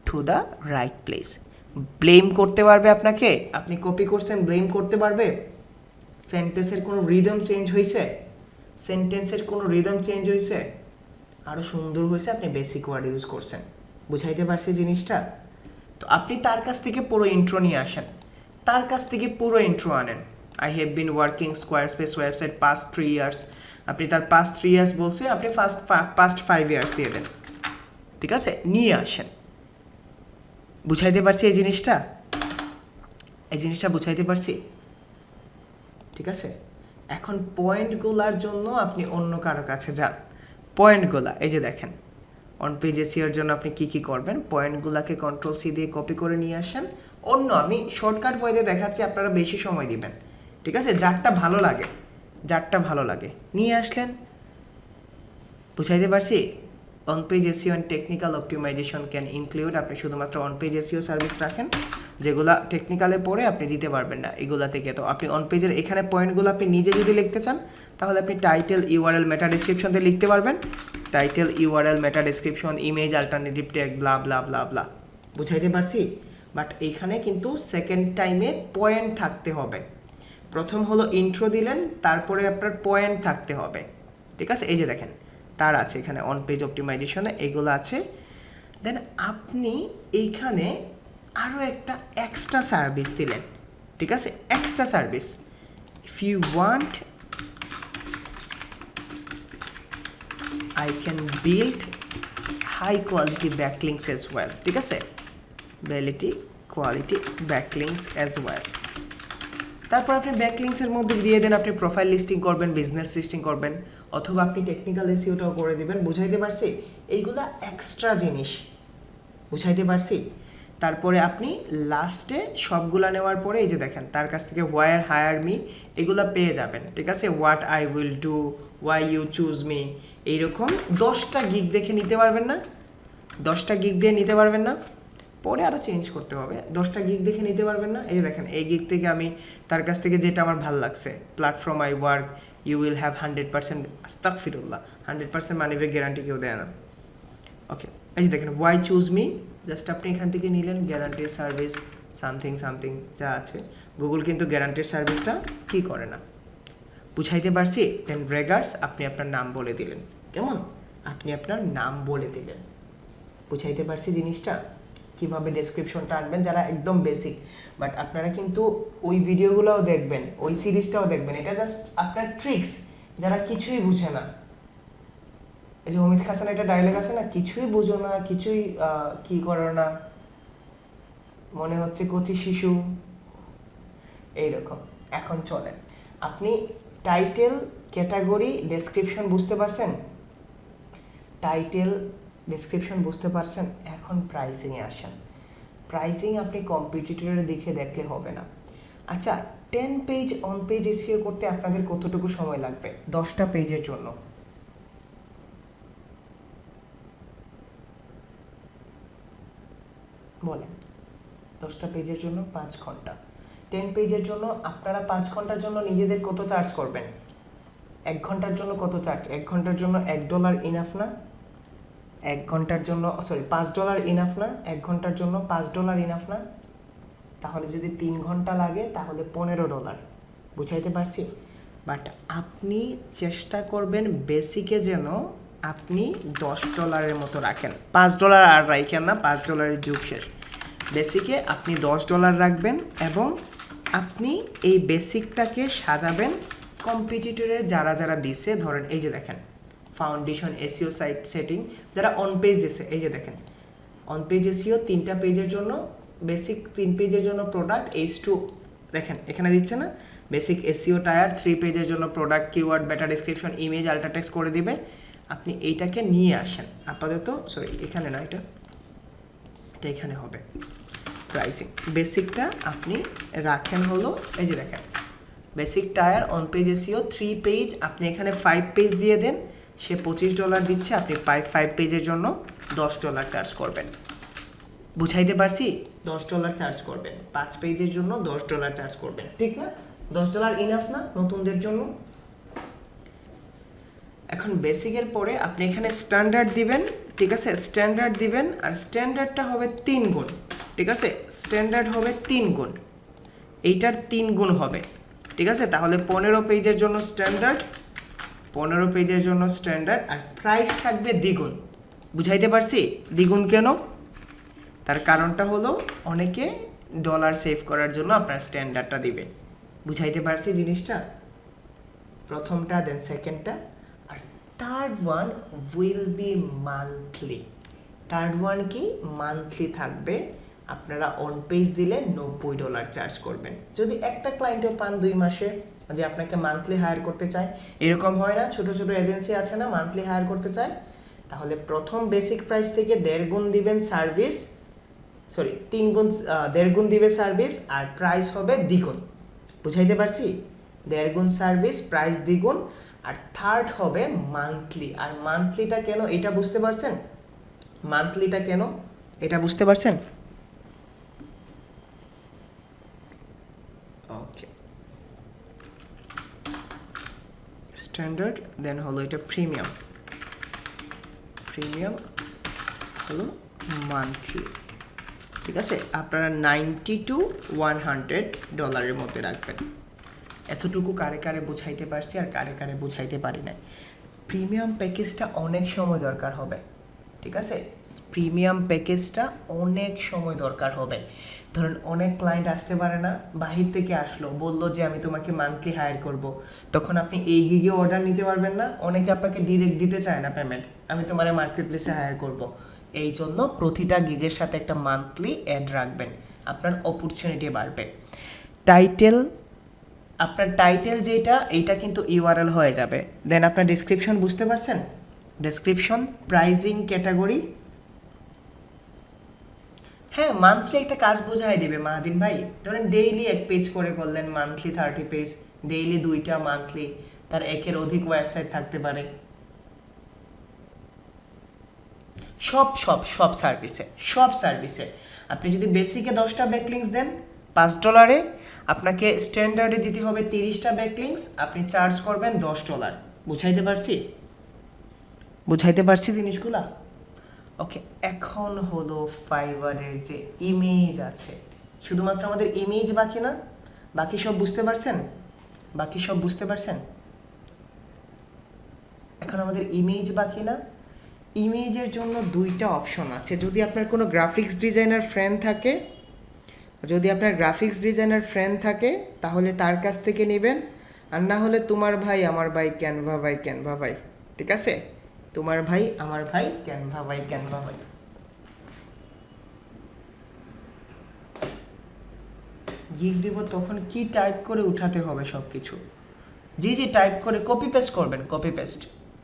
to the right place. Blame করতে পারবে আপনাকে, আপনি কপি করছেন, ব্লেম করতে পারবে। সেন্টেন্সের কোনো রিদম চেঞ্জ হয়েছে, আরও সুন্দর হয়েছে, আপনি বেসিক ওয়ার্ড ইউজ করছেন। বুঝাইতে পারছি জিনিসটা? তো আপনি তার কাছ থেকে পুরো ইন্ট্রো নিয়ে আসেন, আনেন। I have been working square space website past 3 years। আপনি তার পাস্ট 3 years বলছে, আপনি পাস্ট 5 years দিয়ে দেন, ঠিক আছে, নিয়ে আসেন। বুঝাইতে পারছি এই জিনিসটা বুঝাইতে পারছি, ঠিক আছে। এখন পয়েন্টগুলার জন্য আপনি অন্য কারো কাছে যান। পয়েন্টগুলা এই যে দেখেন, অন পেজ এসইওর জন্য আপনি কি করবেন, পয়েন্টগুলাকে Ctrl+C দিয়ে কপি করে নিয়ে আসেন। আমি শর্টকাট ওয়েতে দেখাচ্ছি, আপনারা বেশি সময় দিবেন, ঠিক আছে, যারটা ভালো লাগে নিয়ে আসলেন। বুঝাইতে পারছি? On page SEO and technical optimisation can include, আপনি শুধুমাত্র অন পেজ এসইও সার্ভিস রাখেন, যেগুলা টেকনিক্যালে পড়ে আপনি দিতে পারবেন না এগুলা থেকে। তো আপনি অন পেজের এখানে পয়েন্টগুলো আপনি নিজে যদি লিখতে চান তাহলে আপনি টাইটেল, ইউআরএল, মেটা ডেসক্রিপশন দিয়ে লিখতে পারবেন। Title, URL, meta description, image, alternative tag, blah blah blah blah. বুঝাইতে পারছি? বাট এইখানে কিন্তু সেকেন্ড টাইমে পয়েন্ট থাকতে হবে। প্রথম হলো ইন্ট্রো দিলেন, তারপরে আপনার পয়েন্ট থাকতে হবে। ঠিক আছে, এই যে দেখেন তার আছে এখানে অন পেজ অপটিমাইজেশনে এগুলো আছে। দেন আপনি এইখানে আরও একটা এক্সট্রা সার্ভিস দিলেন, ঠিক আছে, extra service. If you want I can build high quality backlinks as well, ঠিক আছে, quality backlinks as well। তারপর আপনি ব্যাকলিংসের মধ্যে দিয়ে দেন আপনি প্রোফাইল লিস্টিং করবেন, বিজনেস লিস্টিং করবেন, অথবা আপনি টেকনিক্যাল এসইওটাও করে দিবেন। বুঝাইতে পারছি? এইগুলা এক্সট্রা জিনিস, বুঝাইতে পারছি? তারপরে আপনি লাস্টে সবগুলা নেওয়ার পরে এই যে দেখেন তার কাছ থেকে হোয়ার হায়ার মি এগুলা পেয়ে যাবেন, ঠিক আছে, what I will do, why you choose me, এইরকম 10টা গিগ দেখে নিতে পারবেন না, 10টা গিগ দিয়ে নিতে পারবেন না, পরে আরও চেঞ্জ করতে হবে। 10টা গিগ দেখে নিতে পারবেন না। এই দেখেন এই গিগ থেকে আমি তার কাছ থেকে যেটা আমার ভালো লাগছে, platform I work you will have 100% আস্তাগফিরুল্লাহ, 100% মানি ব্যাক গ্যারান্টি কেউ দেয় না। ওকে, এই যে দেখেন ওয়াই চুজ মি, জাস্ট আপনি এখান থেকে নিলেন গ্যারান্টির সার্ভিস সামথিং সামথিং যা আছে। গুগল কিন্তু গ্যারান্টির সার্ভিসটা কি করে না, বুঝাইতে পারছি? দেন ব্রেগার্স আপনি আপনার নাম বলে দিলেন, কেমন, আপনি আপনার নাম বলে দিলেন। বুঝাইতে পারছি জিনিসটা? কীভাবে ডেসক্রিপশনটা আনবেন যারা একদম বেসিক, বাট আপনারা কিন্তু ওই ভিডিওগুলোও দেখবেন, ওই সিরিজটাও দেখবেন, এটা জাস্ট আপনার ট্রিক্স যারা কিছুই বুঝে না। এই যে অমিত হাসান একটা ডায়লগ আছে না, কিছুই বুঝো না, কিছুই কি করো না, মনে হচ্ছে কচি শিশু, এইরকম। এখন চলেন আপনি টাইটেল, ক্যাটাগরি, ডেসক্রিপশন বুঝতে পারছেন? টাইটেল, ডেসক্রিপশন বুঝতে পারছেন? এখন প্রাইসিংয়ে আসেন। প্রাইসিং আপনি কম্পিটিটরের দিকে দেখলে হবে না। আচ্ছা, 10 পেজ অন পেজ এসইও করতে আপনাদের কতটুকু সময় লাগবে 10টা পেজের জন্য? বলেন, 10টা পেজের জন্য 5 ঘন্টা। 10 পেজের জন্য আপনারা 5 ঘন্টার জন্য নিজেদের কত চার্জ করবেন? 1 ঘন্টার জন্য কত চার্জ? 1 ঘন্টার জন্য $1 ইনাফ না? 1 ঘন্টার জন্য $5 ইনাফ না? 1 ঘন্টার জন্য $5 ইনাফ না? তাহলে যদি 3 ঘন্টা লাগে তাহলে $15। বুঝাইতে পারছি? বাট আপনি চেষ্টা করবেন বেসিকে যেন আপনি $10 মতো রাখেন, $5 আর রাখেন না, $5 যুগ শেষ। বেসিকে আপনি $10 রাখবেন এবং আপনি এই বেসিকটাকে সাজাবেন কম্পিটিটরের যারা যারা দিছে। ধরেন এই যে দেখেন ফাউন্ডেশন এসইও সাইট সেটিং যারা অন পেজ দিছে, এই যে দেখেন অন পেজ এসইও 3টা পেজের জন্য, বেসিক 3 পেজের জন্য প্রোডাক্ট H2 দেখেন এখানে দিচ্ছে না, বেসিক এসইও টায়ার 3 পেজের জন্য প্রোডাক্ট, কিওয়ার্ড, বেটা ডেসক্রিপশন, ইমেজ, আল্ট্রা টেক্সট করে দিবে। আপনি এইটাকে নিয়ে আসেন আপাতত, এখানে না, এটা এখানে হবে প্রাইসিং। বেসিকটা আপনি রাখেন হলো এই যে দেখেন basic tyre on page SEO 3 page, আপনি এখানে 5 পেজ দিয়ে দেন, সে $25 দিচ্ছে, আপনি 5 পেজের জন্য $10 চার্জ করবেন। বুঝাইতে পারছি? $10 চার্জ করবেন, 5 পেজের জন্য $10 চার্জ করবেন, ঠিক না? $10 ইনাফ না নতুনদের জন্য? এখন বেসিকের পরে আপনি এখানে স্ট্যান্ডার্ড দিবেন, ঠিক আছে, স্ট্যান্ডার্ড দিবেন, আর স্ট্যান্ডার্ডটা হবে 3 গুণ, ঠিক আছে, স্ট্যান্ডার্ড হবে 3 গুণ, এইটার 3 গুণ হবে, ঠিক আছে। তাহলে 15 পেজের জন্য স্ট্যান্ডার্ড, 15 পেজের জন্য স্ট্যান্ডার্ড, আর প্রাইস থাকবে দ্বিগুণ। বুঝাইতে পারছি? দ্বিগুণ কেন? তার কারণটা হলো অনেকে ডলার সেভ করার জন্য আপনার স্ট্যান্ডার্ডটা দিবে। বুঝাইতে পারছি জিনিসটা? প্রথমটা, দেন সেকেন্ডটা, আর third one will be monthly. Third one কি? মান্থলি থাকবে। আপনারা অন পেজ দিলে $90 চার্জ করবেন। যদি একটা ক্লায়েন্টও পান 2 মাসে যে আপনাকে মান্থলি হায়ার করতে চায়, এরকম হয় না, ছোট ছোট এজেন্সি আছে না মান্থলি হায়ার করতে চায়, তাহলে প্রথম বেসিক প্রাইস থেকে 1.5 গুণ দিবেন সার্ভিস, 3 গুণ 1.5 গুণ দিবে সার্ভিস, আর প্রাইস হবে দ্বিগুণ। বুঝাইতে পারছি? 1.5 গুণ সার্ভিস, প্রাইস দ্বিগুণ, আর থার্ড হবে মান্থলি। আর মান্থলিটা কেন এটা বুঝতে পারছেন? মান্থলিটা কেন এটা বুঝতে পারছেন? ওকে, স্ট্যান্ডার্ড, দেন হলো এটা প্রিমিয়াম, প্রিমিয়াম হলো মান্থলি, ঠিক আছে। আপনারা $90 to $100 মধ্যে রাখবেন। এতটুকু কারে কারে বুঝাইতে পারছি আর কারে কারে বুঝাইতে পারি নাই। প্রিমিয়াম প্যাকেজটা অনেক সময় দরকার হবে, ঠিক আছে? প্রিমিয়াম প্যাকেজটা অনেক সময় দরকার হবে। ধরুন অনেক ক্লায়েন্ট আসতে পারে না, বাহির থেকে আসলো, বললো যে আমি তোমাকে মান্থলি হায়ার করব, তখন আপনি এই গিগে অর্ডার নিতে পারবেন না। অনেকে আপনাকে ডিরেক্ট দিতে চায় না পেমেন্ট, আমি তোমার মার্কেট প্লেসে হায়ার করব। এই জন্য প্রতিটা গিগের সাথে একটা মান্থলি অ্যাড রাখবেন, আপনার অপরচুনিটি বাড়বে। টাইটেল, আপনার টাইটেল যেটা, এইটা কিন্তু ইউআরএল হয়ে যাবে। দেন আপনার ডেসক্রিপশন, বুঝতে পারছেন? Description, pricing, category. হ্যাঁ, মান্থলি একটা কাজ বোঝাই দেবে মাহাদিন ভাই। ধরেন ডেইলি 1 পেজ করে করলেন, মান্থলি 30 পেজ, ডেইলি 2টা, মান্থলি তার 1-এর অধিক ওয়েবসাইট থাকতে পারে। সব সার্ভিসে আপনি যদি বেসিকে 10টা ব্যাকলিংস দেন $5, আপনাকে স্ট্যান্ডার্ডে দিতে হবে 30টা ব্যাকলিংস, আপনি চার্জ করবেন $10। বুঝাইতে পারছি জিনিসগুলা? ওকে, এখন হলো ফাইবারের যে ইমেজ আছে, শুধুমাত্র আমাদের ইমেজ বাকি না, বাকি সব বুঝতে পারছেন? এখন আমাদের ইমেজ বাকি না। ইমেজের জন্য 2টা অপশন আছে। যদি আপনার কোনো গ্রাফিক্স ডিজাইনার ফ্রেন্ড থাকে তাহলে তার কাছ থেকে নেবেন, আর না হলে তোমার ভাই আমার ভাই ক্যানভা ভাই, ঠিক আছে? তোমার ভাই আমার ভাই ক্যানভা ভাই। গিগ দিব তখন কি টাইপ করে উঠাতে হবে সব কিছু? জি টাইপ করে কপি পেস্ট করবেন,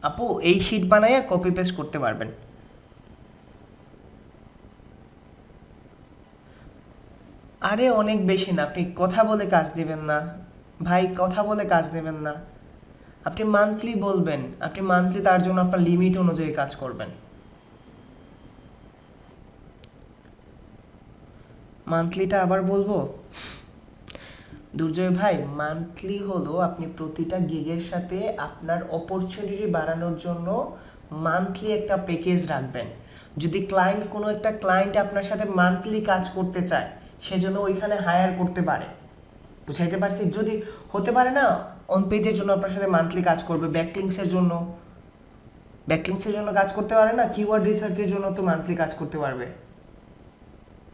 আপু এই শিট বানাইয়া কপি পেস্ট করতে পারবেন। আরে অনেক বেশি না, আপনি কথা বলে কাজ দিবেন না ভাই, আপনি মান্থলি বলবেন, আপনি মান্থলি তার জন্য আপনার লিমিট অনুযায়ী কাজ করবেন। মান্থলিটা আবার বলবো দুর্জয় ভাই, মান্থলি হলো আপনি প্রতিটা গিগের সাথে আপনার অপরচুনিটি বাড়ানোর জন্য মান্থলি একটা প্যাকেজ রাখবেন। যদি কোনো একটা ক্লায়েন্ট আপনার সাথে মান্থলি কাজ করতে চায়, সেজন্য ওইখানে হায়ার করতে পারে। বুঝাইতে পারছি? যদি হতে পারে না অন পেজের জন্য আপনার সাথে মান্থলি কাজ করবে, ব্যাকলিংসের জন্য কাজ করতে পারে না, কিওয়ার্ড রিসার্চের জন্য তো মান্থলি কাজ করতে পারবে।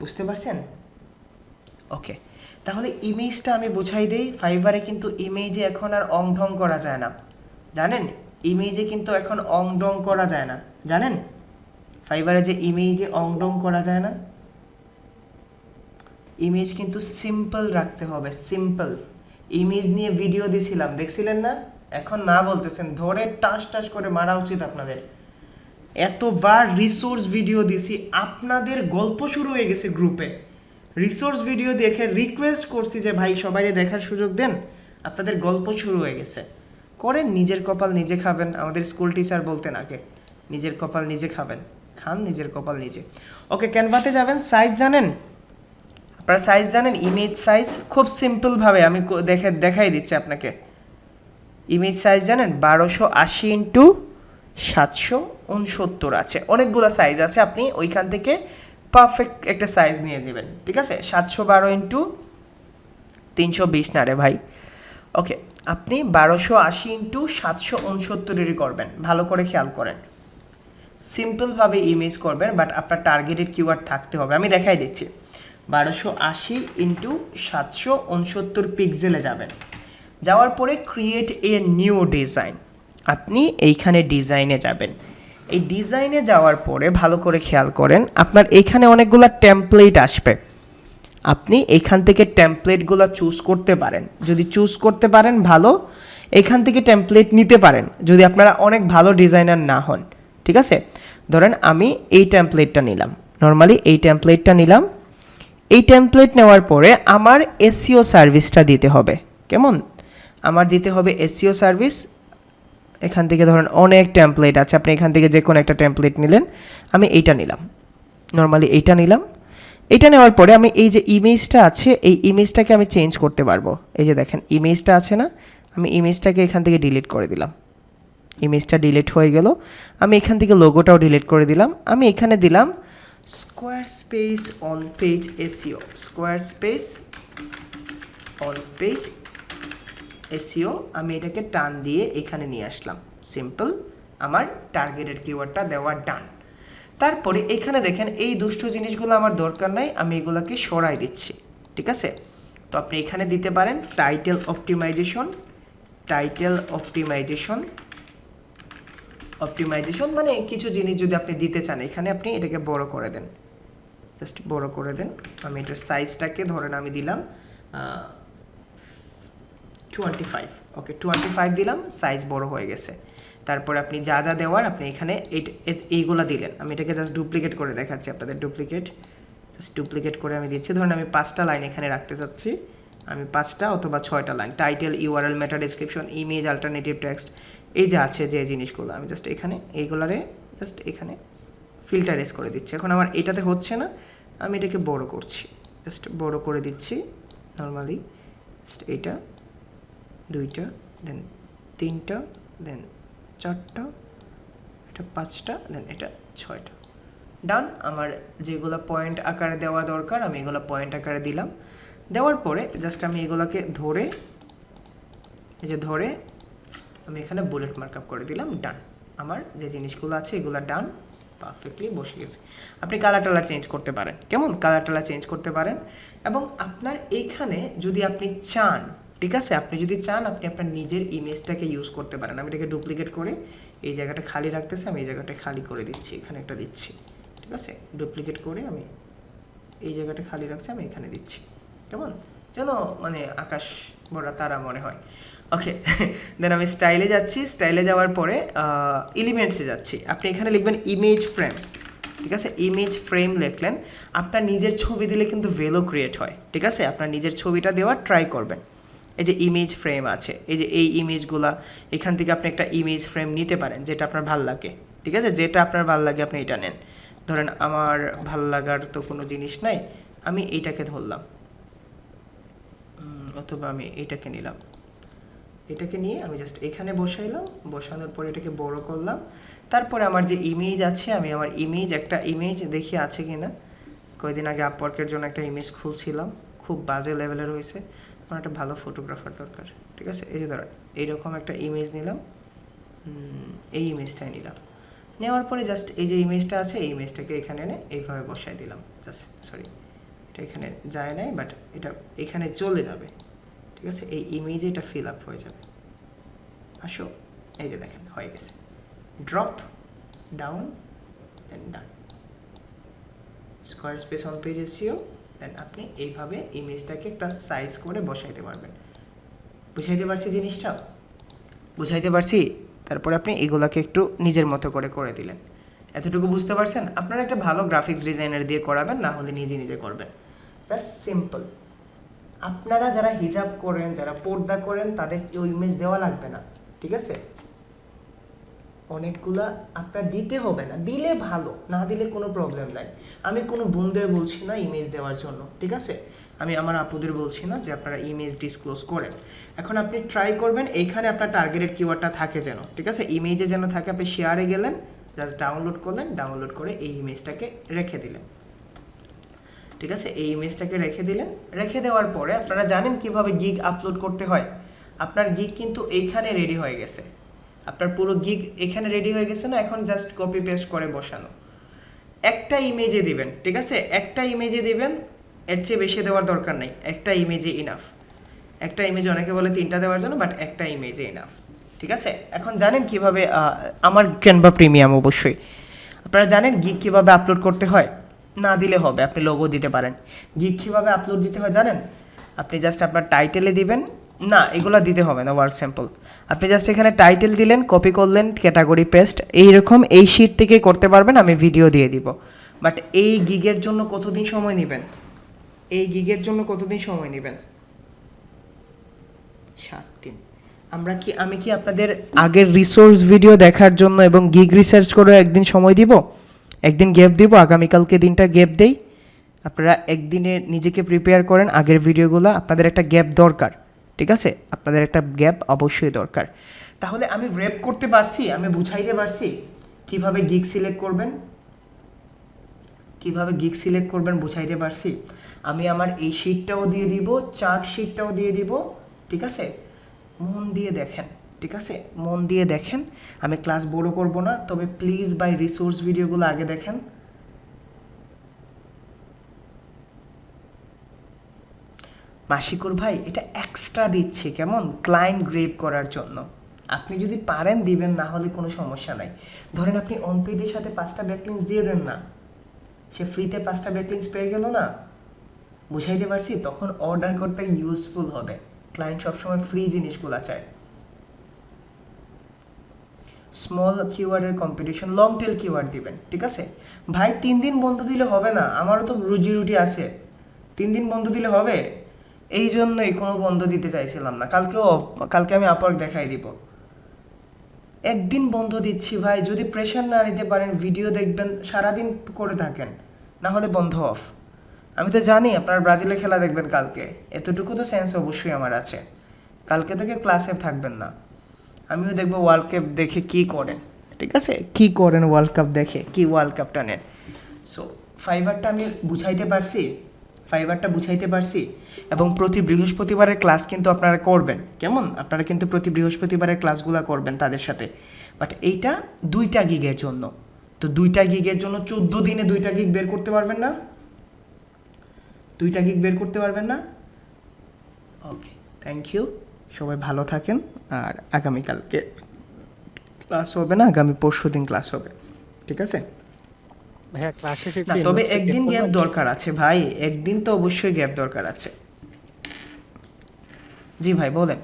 বুঝতে পারছেন? ওকে, তাহলে ইমেজটা আমি বুঝাই দিই। ফাইবারে কিন্তু ইমেজে এখন আর অং ঢং করা যায় না, জানেন? ইমেজে কিন্তু এখন অং ডং করা যায় না, জানেন? ফাইবারে যে ইমেজে অং ডং করা যায় না, ইমেজ কিন্তু সিম্পল রাখতে হবে। সিম্পল ইমেজ নিয়ে ভিডিও দিছিলাম, দেখছিলেন না? এখন না বলতেছেন, ধরে টাস করে মারা উচিত আপনাদের। এতবার রিসোর্স ভিডিও দিছি, আপনাদের গল্প শুরু হয়ে গেছে গ্রুপে। রিসোর্স ভিডিও দেখে রিকোয়েস্ট করছি যে ভাই সবাইকে দেখার সুযোগ দেন, আপনাদের গল্প শুরু হয়ে গেছে। করেন, নিজের কপাল নিজে খাবেন, আমাদের স্কুল টিচার বলতেন আগে, নিজের কপাল নিজে খাবেন, খান নিজের কপাল নিজে। ওকে, ক্যানভাতে যাবেন, সাইজ জানেন? আপনারা সাইজ জানেন? ইমেজ সাইজ খুব সিম্পলভাবে আমি দেখাই দিচ্ছি আপনাকে। ইমেজ সাইজ জানেন? 1280x769 আছে, অনেকগুলো সাইজ আছে, আপনি ওইখান থেকে পারফেক্ট একটা সাইজ নিয়ে নেবেন, ঠিক আছে? 712x320 না রে ভাই। ওকে, আপনি 1280x769 করবেন, ভালো করে খেয়াল করেন। সিম্পলভাবে ইমেজ করবেন, বাট আপনার টার্গেটেড কিওয়ার্ড থাকতে হবে। আমি দেখাই দিচ্ছি। 1280x769 পিক্সেলে যাবেন, যাওয়ার পরে ক্রিয়েট এ নিউ ডিজাইন, আপনি এইখানে ডিজাইনে যাবেন। এই ডিজাইনে যাওয়ার পরে ভালো করে খেয়াল করেন, আপনার এইখানে অনেকগুলো টেমপ্লেট আসবে, আপনি এইখান থেকে টেমপ্লেটগুলো চুজ করতে পারেন। যদি চুজ করতে পারেন ভালো, এখান থেকে টেমপ্লেট নিতে পারেন যদি আপনারা অনেক ভালো ডিজাইনার না হন, ঠিক আছে? ধরেন আমি এই টেমপ্লেটটা নিলাম, নর্মালি এই টেমপ্লেটটা নিলাম। এই টেমপ্লেট নেওয়ার পরে আমার এসইও সার্ভিসটা দিতে হবে। কেমন? আমার দিতে হবে এসইও সার্ভিস। এখান থেকে ধরেন অনেক টেমপ্লেট আছে, আপনি এখান থেকে যে কোনো একটা টেমপ্লেট নিলেন। আমি এইটা নিলাম, নর্মালি এইটা নিলাম। এটা নেওয়ার পরে আমি এই যে ইমেজটা আছে, এই ইমেজটাকে আমি চেঞ্জ করতে পারবো। এই যে দেখেন ইমেজটা আছে না, আমি ইমেজটাকে এখান থেকে ডিলিট করে দিলাম। ইমেজটা ডিলিট হয়ে গেল। আমি এখান থেকে লোগোটাও ডিলিট করে দিলাম। আমি এখানে দিলাম Squarespace on page SEO, Squarespace on page SEO. আমি এটাকে টান দিয়ে এখানে নিয়ে আসলাম, সিম্পল। আমার টার্গেটেড কিওয়ার্ডটা দেওয়া ডান। তারপরে এখানে দেখেন এই দুষ্টু জিনিসগুলো আমার দরকার নাই, আমি এগুলোকে সরাই দিচ্ছি, ঠিক আছে। তো আপনি এখানে দিতে পারেন টাইটেল অপটিমাইজেশন, অপটিমাইজেশন মানে কিছু জিনিস যদি আপনি দিতে চান এখানে আপনি এটাকে বড় করে দেন, জাস্ট বড় করে দেন। আমি এটার সাইজটাকে ধরেন আমি দিলাম 25, ওকে 25 দিলাম, সাইজ বড় হয়ে গেছে। তারপরে আপনি যা যা দেওয়ার আপনি এখানে এইগুলা দিলেন। আমি এটাকে জাস্ট ডুপ্লিকেট করে দেখাচ্ছি আপনাদের, ডুপ্লিকেট করে আমি দিচ্ছি। ধরুন আমি 5টা লাইন এখানে রাখতে চাচ্ছি, আমি 5টা অথবা 6টা line, title, URL, meta description, image, alternative text, এই যা আছে যে জিনিসগুলো আমি জাস্ট এখানে এইগুলারে জাস্ট এখানে ফিল্টারেজ করে দিচ্ছি। এখন আমার এটাতে হচ্ছে না, আমি এটাকে বড় করছি, জাস্ট বড় করে দিচ্ছি নর্মালি। এইটা 2টা, দেন 3টা, দেন 4টা, এটা 5টা, দেন এটা 6টা। ডান। আমার যেগুলো পয়েন্ট আকারে দেওয়া দরকার আমি এগুলো পয়েন্ট আকারে দিলাম। দেওয়ার পরে জাস্ট আমি এগুলোকে ধরে এই যে ধরে আমি এখানে বুলেট মার্কআপ করে দিলাম, ডান। আমার যে জিনিসগুলো আছে এগুলো ডান, পারফেক্টলি বসে গেছে। আপনি কালার টালার চেঞ্জ করতে পারেন, কেমন কালার টালার চেঞ্জ করতে পারেন। এবং আপনার এইখানে যদি আপনি চান, ঠিক আছে, আপনি যদি চান আপনি আপনার নিজের ইমেজটাকে ইউজ করতে পারেন। আমি এটাকে ডুপ্লিকেট করে এই জায়গাটা খালি রাখতেছি, আমি এই জায়গাটা খালি করে দিচ্ছি, এখানে একটা দিচ্ছি, ঠিক আছে। ডুপ্লিকেট করে আমি এই জায়গাটা খালি রাখছি, আমি এখানে দিচ্ছি, কেমন যেন মানে আকাশ ভরা তারা মনে হয়। ওকে, দেন আমি স্টাইলে যাচ্ছি, স্টাইলে যাওয়ার পরে এলিমেন্টসে যাচ্ছি। আপনি এখানে লিখবেন ইমেজ ফ্রেম, ঠিক আছে। ইমেজ ফ্রেম লিখলেন, আপনার নিজের ছবি দিলে কিন্তু ভ্যালু ক্রিয়েট হয়, ঠিক আছে। আপনার নিজের ছবিটা দেওয়ার ট্রাই করবেন। এই যে ইমেজ ফ্রেম আছে, এই যে এই ইমেজগুলা, এখান থেকে আপনি একটা ইমেজ ফ্রেম নিতে পারেন যেটা আপনার ভাল লাগে, ঠিক আছে। যেটা আপনার ভাল লাগে আপনি এটা নেন। ধরেন আমার ভাল লাগার তো কোনো জিনিস নাই, আমি এইটাকে ধরলাম, অথবা আমি এইটাকে নিলাম। এটাকে নিয়ে আমি জাস্ট এখানে বসাইলাম, বসানোর পরে এটাকে বড় করলাম। তারপরে আমার যে ইমেজ আছে, আমি আমার একটা ইমেজ দেখি আছে কিনা। কয়েকদিন আগে আপওয়ার্কের জন্য একটা ইমেজ খুলছিলাম, খুব বাজে লেভেলের হয়েছে। আমার একটা ভালো ফটোগ্রাফার দরকার, ঠিক আছে। এই যে ধরেন এইরকম একটা ইমেজ নিলাম, এই ইমেজটাই নিলাম। নেওয়ার পরে জাস্ট এই যে ইমেজটা আছে এই ইমেজটাকে এখানে এনে এইভাবে বসাই দিলাম। জাস্ট সরি, এটা এখানে যায় নাই, বাট এটা এখানে চলে যাবে, ঠিক আছে। এই ইমেজে এটা ফিল আপ হয়ে যাবে। আসো, এই যে দেখেন হয়ে গেছে। Drop down and done. Squarespace on page SEO, then আপনি এইভাবে ইমেজটাকে একটা সাইজ করে বসাইতে পারবেন। বুঝাইতে পারছি জিনিসটা? বুঝাইতে পারছি? তারপরে আপনি এগুলোকে একটু নিজের মতো করে দিলেন। এতটুকু বুঝতে পারছেন? আপনারা একটা ভালো গ্রাফিক্স ডিজাইনার দিয়ে করাবেন, না হলে নিজে করবেন। Just simple. আপনারা যারা হিজাব করেন, যারা পর্দা করেন, তাদের ওই ইমেজ দেওয়া লাগবে না, ঠিক আছে। অনেকগুলা আপনার দিতে হবে না, দিলে ভালো, না দিলে কোনো প্রবলেম নাই। আমি কোনো বোনদের বলছি না ইমেজ দেওয়ার জন্য, ঠিক আছে। আমি আমার আপুদের বলছি না যে আপনারা ইমেজ ডিসক্লোজ করেন। এখন আপনি ট্রাই করবেন এইখানে আপনার টার্গেটেড কিওয়ার্ডটা থাকে যেন, ঠিক আছে। ইমেজে যেন থাকে। আপনি শেয়ারে গেলেন, জাস্ট ডাউনলোড করলেন, ডাউনলোড করে এই ইমেজটাকে রেখে দিলেন, ঠিক আছে। এই ইমেজটাকে রেখে দিলেন। রেখে দেওয়ার পরে আপনারা জানেন কিভাবে গিগ আপলোড করতে হয়। আপনার গিগ কিন্তু এইখানে রেডি হয়ে গেছে, আপনার পুরো গিগ এখানে রেডি হয়ে গেছে না। এখন জাস্ট কপি পেস্ট করে বসানো। একটা ইমেজে দিবেন, ঠিক আছে। একটা ইমেজে দিবেন, এর চেয়ে বেশি দেওয়ার দরকার নেই। একটা ইমেজে ইনাফ। একটা ইমেজে অনেকে বলে 3টা দেওয়ার জন্য, বাট একটা ইমেজে ইনাফ, ঠিক আছে। এখন জানেন কিভাবে আমার ক্যানভা প্রিমিয়াম অবশ্যই আপনারা জানেন গিগ কিভাবে আপলোড করতে হয়। না দিলে হবে, আপনি লোগো দিতে পারেন। গিগ কীভাবে আপলোড দিতে হয় জানেন? আপনি জাস্ট আপনার টাইটেলে দিবেন, না এগুলো দিতে হবে না, ওয়ার্ক স্যাম্পল। আপনি জাস্ট এখানে টাইটেল দিলেন, কপি করলেন, ক্যাটাগরি পেস্ট, এইরকম এই শিট থেকে করতে পারবেন, আমি ভিডিও দিয়ে দিব। বাট এই গিগের জন্য কতদিন সময় নেবেন? এই গিগের জন্য কতদিন সময় নেবেন? 7 দিন। আমি কি আপনাদের আগের রিসোর্স ভিডিও দেখার জন্য এবং গিগ রিসার্চ করে একদিন সময় দিব, একদিন গ্যাপ দিব, আগামীকালকে দিনটা গ্যাপ দেই? আপনারা একদিনে নিজেকে প্রিপেয়ার করেন আগের ভিডিওগুলো। আপনাদের একটা গ্যাপ দরকার, ঠিক আছে। আপনাদের একটা গ্যাপ অবশ্যই দরকার। তাহলে আমি র্যাপ করতে পারছি, আমি বুঝাইতে পারছি কিভাবে গিগ সিলেক্ট করবেন, বুঝাইতে পারছি। আমি আমার এই শিটটাও দিয়ে দিব, চার্ট শিটটাও দিয়ে দিব, ঠিক আছে। মন দিয়ে দেখেন, ঠিক আছে, মন দিয়ে দেখেন। আমি ক্লাস বড় করব না, তবে প্লিজ বাই রিসোর্স ভিডিওগুলো আগে দেখেন। মাসিকুর ভাই এটা এক্সট্রা দিচ্ছি, কেমন, ক্লায়েন্ট গ্রেপ করার জন্য। আপনি যদি পারেন দিবেন, না হলে কোনো সমস্যা নাই। ধরেন আপনি অনপেজের সাথে 5টা ব্যাকলিংস দিয়ে দেন না, সে ফ্রিতে 5টা ব্যাকলিংস পেয়ে গেল না, বুঝাইতে পারছি? তখন অর্ডার করতে ইউজফুল হবে। ক্লায়েন্ট সবসময় ফ্রি জিনিসগুলো চায়। স্মল কিওয়ার্ডের কম্পিটিশন, লং টেল কিওয়ার্ড দিবেন, ঠিক আছে ভাই। 3 দিন বন্ধ দিলে হবে না, আমারও তো রুজি রুটি আছে। 3 দিন বন্ধ দিলে হবে? এই জন্যই কোনো বন্ধ দিতে চাইছিলাম না। কালকে আমি আপওয়ার্ক দেখাই দিব। একদিন বন্ধ দিচ্ছি ভাই, যদি প্রেশার না নিতে পারেন, ভিডিও দেখবেন, সারাদিন করে থাকেন, না হলে বন্ধ অফ। আমি তো জানি আপনার ব্রাজিলের খেলা দেখবেন কালকে, এতটুকু তো সেন্স অবশ্যই আমার আছে। কালকে তো কেউ ক্লাসে থাকবেন না, আমিও দেখবো ওয়ার্ল্ড কাপ দেখে কি করেন, ঠিক আছে, কি করেন ওয়ার্ল্ড কাপ দেখে, কি ওয়ার্ল্ড কাপটা নেন। সো ফাইবারটা আমি বুঝাইতে পারছি, এবং প্রতি বৃহস্পতিবারের ক্লাস কিন্তু আপনারা করবেন, কেমন, আপনারা কিন্তু প্রতি বৃহস্পতিবারের ক্লাসগুলো করবেন তাদের সাথে। বাট এইটা 2টা গিগের জন্য, তো 2টা গিগের জন্য 14 দিনে 2টা গিগ বের করতে পারবেন না? 2টা গিগ বের করতে পারবেন না? ওকে, থ্যাংক ইউ, সবাই ভালো থাকেন। আর আগামীকালকে ক্লাস হবে না, আগামী পরশুদিন ক্লাস হবে, ঠিক আছে? ভাইয়া ক্লাস শেষে না, তবে একদিন গ্যাপ দরকার আছে ভাই, একদিন তো অবশ্যই গ্যাপ দরকার আছে। জি ভাই বলেন।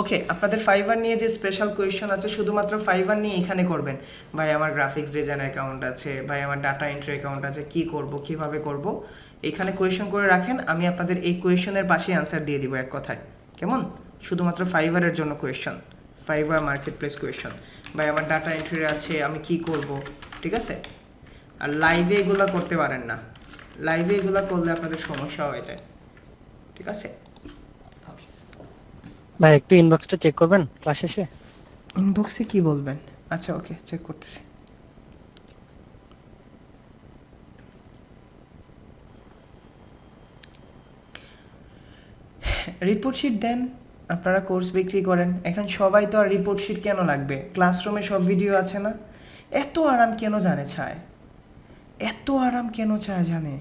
ওকে, আপনাদের ফাইবার নিয়ে যে স্পেশাল কোয়েশ্চেন আছে, শুধুমাত্র ফাইবার নিয়ে এখানে করবেন। ভাই আমার গ্রাফিক্স ডিজাইন অ্যাকাউন্ট আছে, ভাই আমার ডাটা এন্ট্রি অ্যাকাউন্ট আছে, কি করব, কিভাবে করব, এখানে কোয়েশ্চেন করে রাখেন। আমি আপনাদের এই কোয়েশ্চেনের পাশে অ্যান্সার দিয়ে দিব এক কথায়, কেমন? শুধুমাত্র ফাইবারের জন্য question, fibre market place question. ভাই আমার ডাটা এন্ট্রি আছে, আমি কি করব, ঠিক আছে? আর লাইভে এগুলো করতে পারেন না, লাইভে এগুলো করলে আপনাদের সমস্যা হয়ে যায়, ঠিক আছে? ভাই একটু ইনবক্সটা চেক করবেন ক্লাস শেষে। ইনবক্সে কি বলবেন? আচ্ছা ওকে, চেক করতেছি। রিপোর্ট শিট দেন, আপনারা কোর্স বিক্রি করেন, এখন সবাই তো আর রিপোর্ট শিট কেন লাগবে? ক্লাসরুমে সব ভিডিও আছে না? এত আরাম কেন চায়? এত আরাম কেন চায় জানে?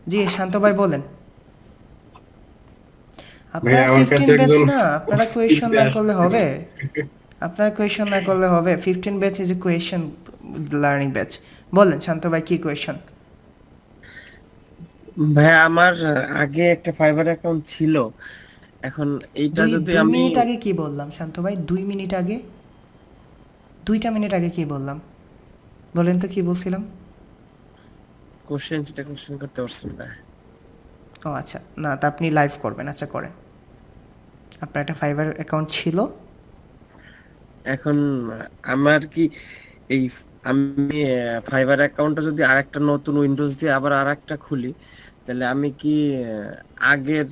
জি শান্ত ভাই বলেন। আপনারা 15 ব্যাচ না, আপনারা কোয়েশ্চন না করলে হবে? 15 batch is a question learning batch. বলেন শান্ত ভাই, কি কোয়েশ্চন? ভাই আমার আগে একটা ফাইবার অ্যাকাউন্ট ছিল, এখন এইটা যদি 2 আমি মিনিট আগে কি বললাম শান্ত ভাই? 2 মিনিট আগে, 2টা মিনিট আগে কি বললাম? বলেন তো কি বলছিলাম? কোশ্চেন করতে পারছি না। ও আচ্ছা, না তা আপনি লাইভ করবেন, আচ্ছা করেন। আপনার একটা ফাইবার অ্যাকাউন্ট ছিল, এখন আমার কি এই আমি ফাইবার অ্যাকাউন্টটা যদি আরেকটা নতুন উইন্ডোজ দিয়ে আবার আরেকটা খুলি, তাহলে আমি কি আগের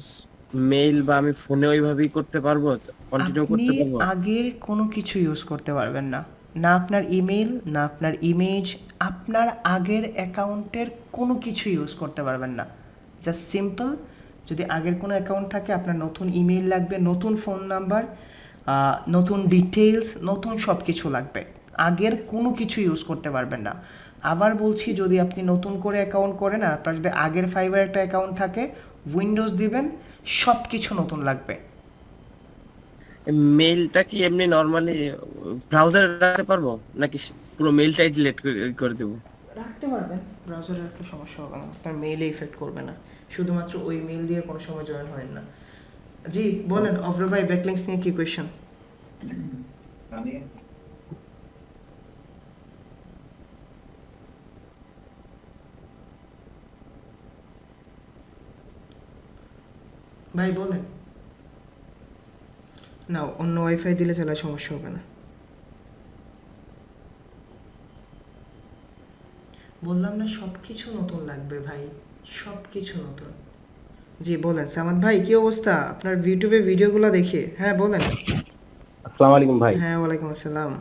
মেইল বা আমি ফোনে ওইভাবেই করতে পারবো, কন্টিনিউ আপনি করতে পারবো? আগের কোনো কিছু ইউজ করতে পারবেন না, না আপনার ইমেল, না আপনার ইমেজ, আপনার আগের অ্যাকাউন্টের কোনো কিছু ইউজ করতে পারবেন না। জাস্ট সিম্পল, যদি আগের কোনো অ্যাকাউন্ট থাকে, আপনার নতুন ইমেল লাগবে, নতুন ফোন নাম্বার, নতুন ডিটেলস, নতুন সব কিছু লাগবে। আগের কোনো কিছু ইউজ করতে পারবেন না। আবার বলছি, যদি আপনি নতুন করে অ্যাকাউন্ট করেন আর আপনার যদি আগের ফাইবার একটা অ্যাকাউন্ট থাকে, উইন্ডোজ দিবেন, সব কিছু নতুন লাগবে। মেইলটা কি এমনি নরমালি ব্রাউজারে রাখতে পারবো, নাকি পুরো মেইলটাই ডিলিট করে দেবো? রাখতে পারবেন, ব্রাউজারের একটা সমস্যা হবে না, আপনার মেইলে ইফেক্ট করবে না। শুধুমাত্র ওই মেইল দিয়ে কোনো সময় জয়েন হয় না। জি বলেন অভ্র ভাই, ব্যাকলিংস নিয়ে কি কোয়েশ্চেন? ভাই বলেন না, অন্য ওয়াইফাই দিলে চালায় সমস্যা হবে না। বললাম না সব কিছু নতুন লাগবে ভাই, সব কিছু নতুন। জি বলেন সামাদ ভাই, কি অবস্থা আপনার ইউটিউবে ভিডিওগুলো দেখে? হ্যাঁ বলেন। আসসালামু আলাইকুম ভাই। হ্যাঁ ওয়ালাইকুম আসসালাম।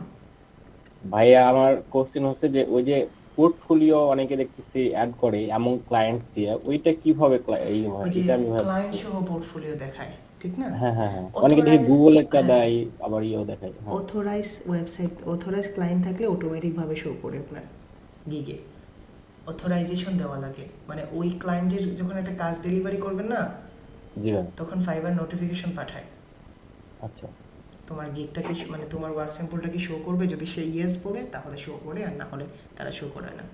ভাইয়া আমার কোশ্চেন হচ্ছে যে ওই যে পোর্টফোলিও অনেকে দেখতেছি অ্যাড করে এমন ক্লায়েন্ট দিয়ে, ওইটা কিভাবে এই হয়? ওই যে এটা আমি ক্লায়েন্ট সহ পোর্টফোলিও দেখায়, ঠিক না? হ্যাঁ হ্যাঁ হ্যাঁ, অনেকে দেখি Authorize- গুগলেরটা হ্যাঁ। দেয়, আবার ইয়েও দেখায়। হ্যাঁ অথরাইজ ওয়েবসাইট, অথরাইজ ক্লায়েন্ট থাকলে অটোমেটিকভাবে শো করে আপনার গিগে। অথরাইজেশন দেওয়া লাগে, মানে ওই ক্লায়েন্টের যখন একটা কাজ ডেলিভারি করবেন না, জি ভাই। তখন ফাইবার নোটিফিকেশন পাঠায় আচ্ছা তোমার গিগটাকে, মানে তোমার ওয়ার্ক স্যাম্পলটাকে শো করবে। যদি সে ইয়েস বলে তাহলে শো করে, আর না হলে তারা শো করে না।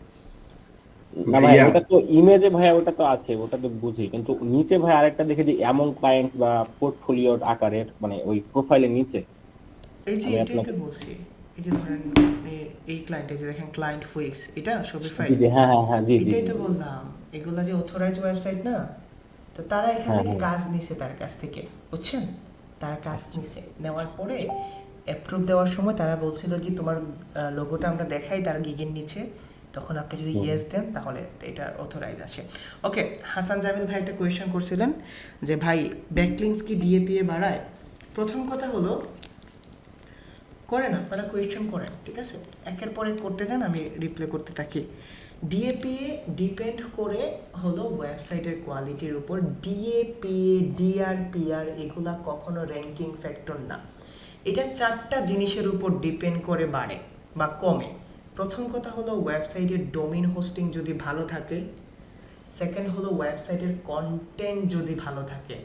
না ভাই, ভাইয়া ওটা তো ইমেজে ভাই, ওটা তো আছে, ওটা তো বুঝি, কিন্তু নিচে ভাই আরেকটা দেখে যে এমন ক্লায়েন্ট বা পোর্টফোলিওর আকারের, মানে ওই প্রোফাইলের নিচে। এই যে আমি এটাই তো আপনাকে বলছি, এই যে ধরেন আপনি এই ক্লায়েন্টে যে দেখেন ক্লায়েন্ট ফুইক্স, এটা শপিফাই, জি জি, হ্যাঁ হ্যাঁ হ্যাঁ, জি জি এটাই জি। তো বললাম। এগুলা যে অথরাইজ ওয়েবসাইট না, তো তারা এখান হ্যাঁ, থেকে হ্যাঁ। কাজ নিছে তার কাছ থেকে, বুঝছেন? তারা কাজ নিছে, নেওয়ার পরে অ্যাপ্রুভ দেওয়ার সময় তারা বলছিল কি তোমার লোগোটা আমরা দেখাই তার গিগের নিচে, তখন আপনি যদি হুম। ইয়েস দেন তাহলে এটা অথরাইজ আসে। ওকে, হাসান জামিল ভাই একটা কোয়েশ্চেন করছিলেন যে ভাই ব্যাকলিংস কি ডিএপিএ বাড়ায়? প্রথম কথা হলো করেন, আপনারা কোয়েশ্চেন করেন, ঠিক আছে, একের পর এক করতে যান, আমি রিপ্লাই করতে থাকি। ডিএপিএ ডিপেন্ড করে হলো ওয়েবসাইটের কোয়ালিটির উপর। ডিএপিএ, ডিআরপিআর এগুলা কখনো র্যাঙ্কিং ফ্যাক্টর না। এটা চারটা জিনিসের উপর ডিপেন্ড করে বাড়ে বা কমে। প্রথম কথা হলো ওয়েবসাইটের ডোমেইন হোস্টিং যদি ভালো থাকে, সেকেন্ড হলো ওয়েবসাইটের কন্টেন্ট যদি ভালো থাকে,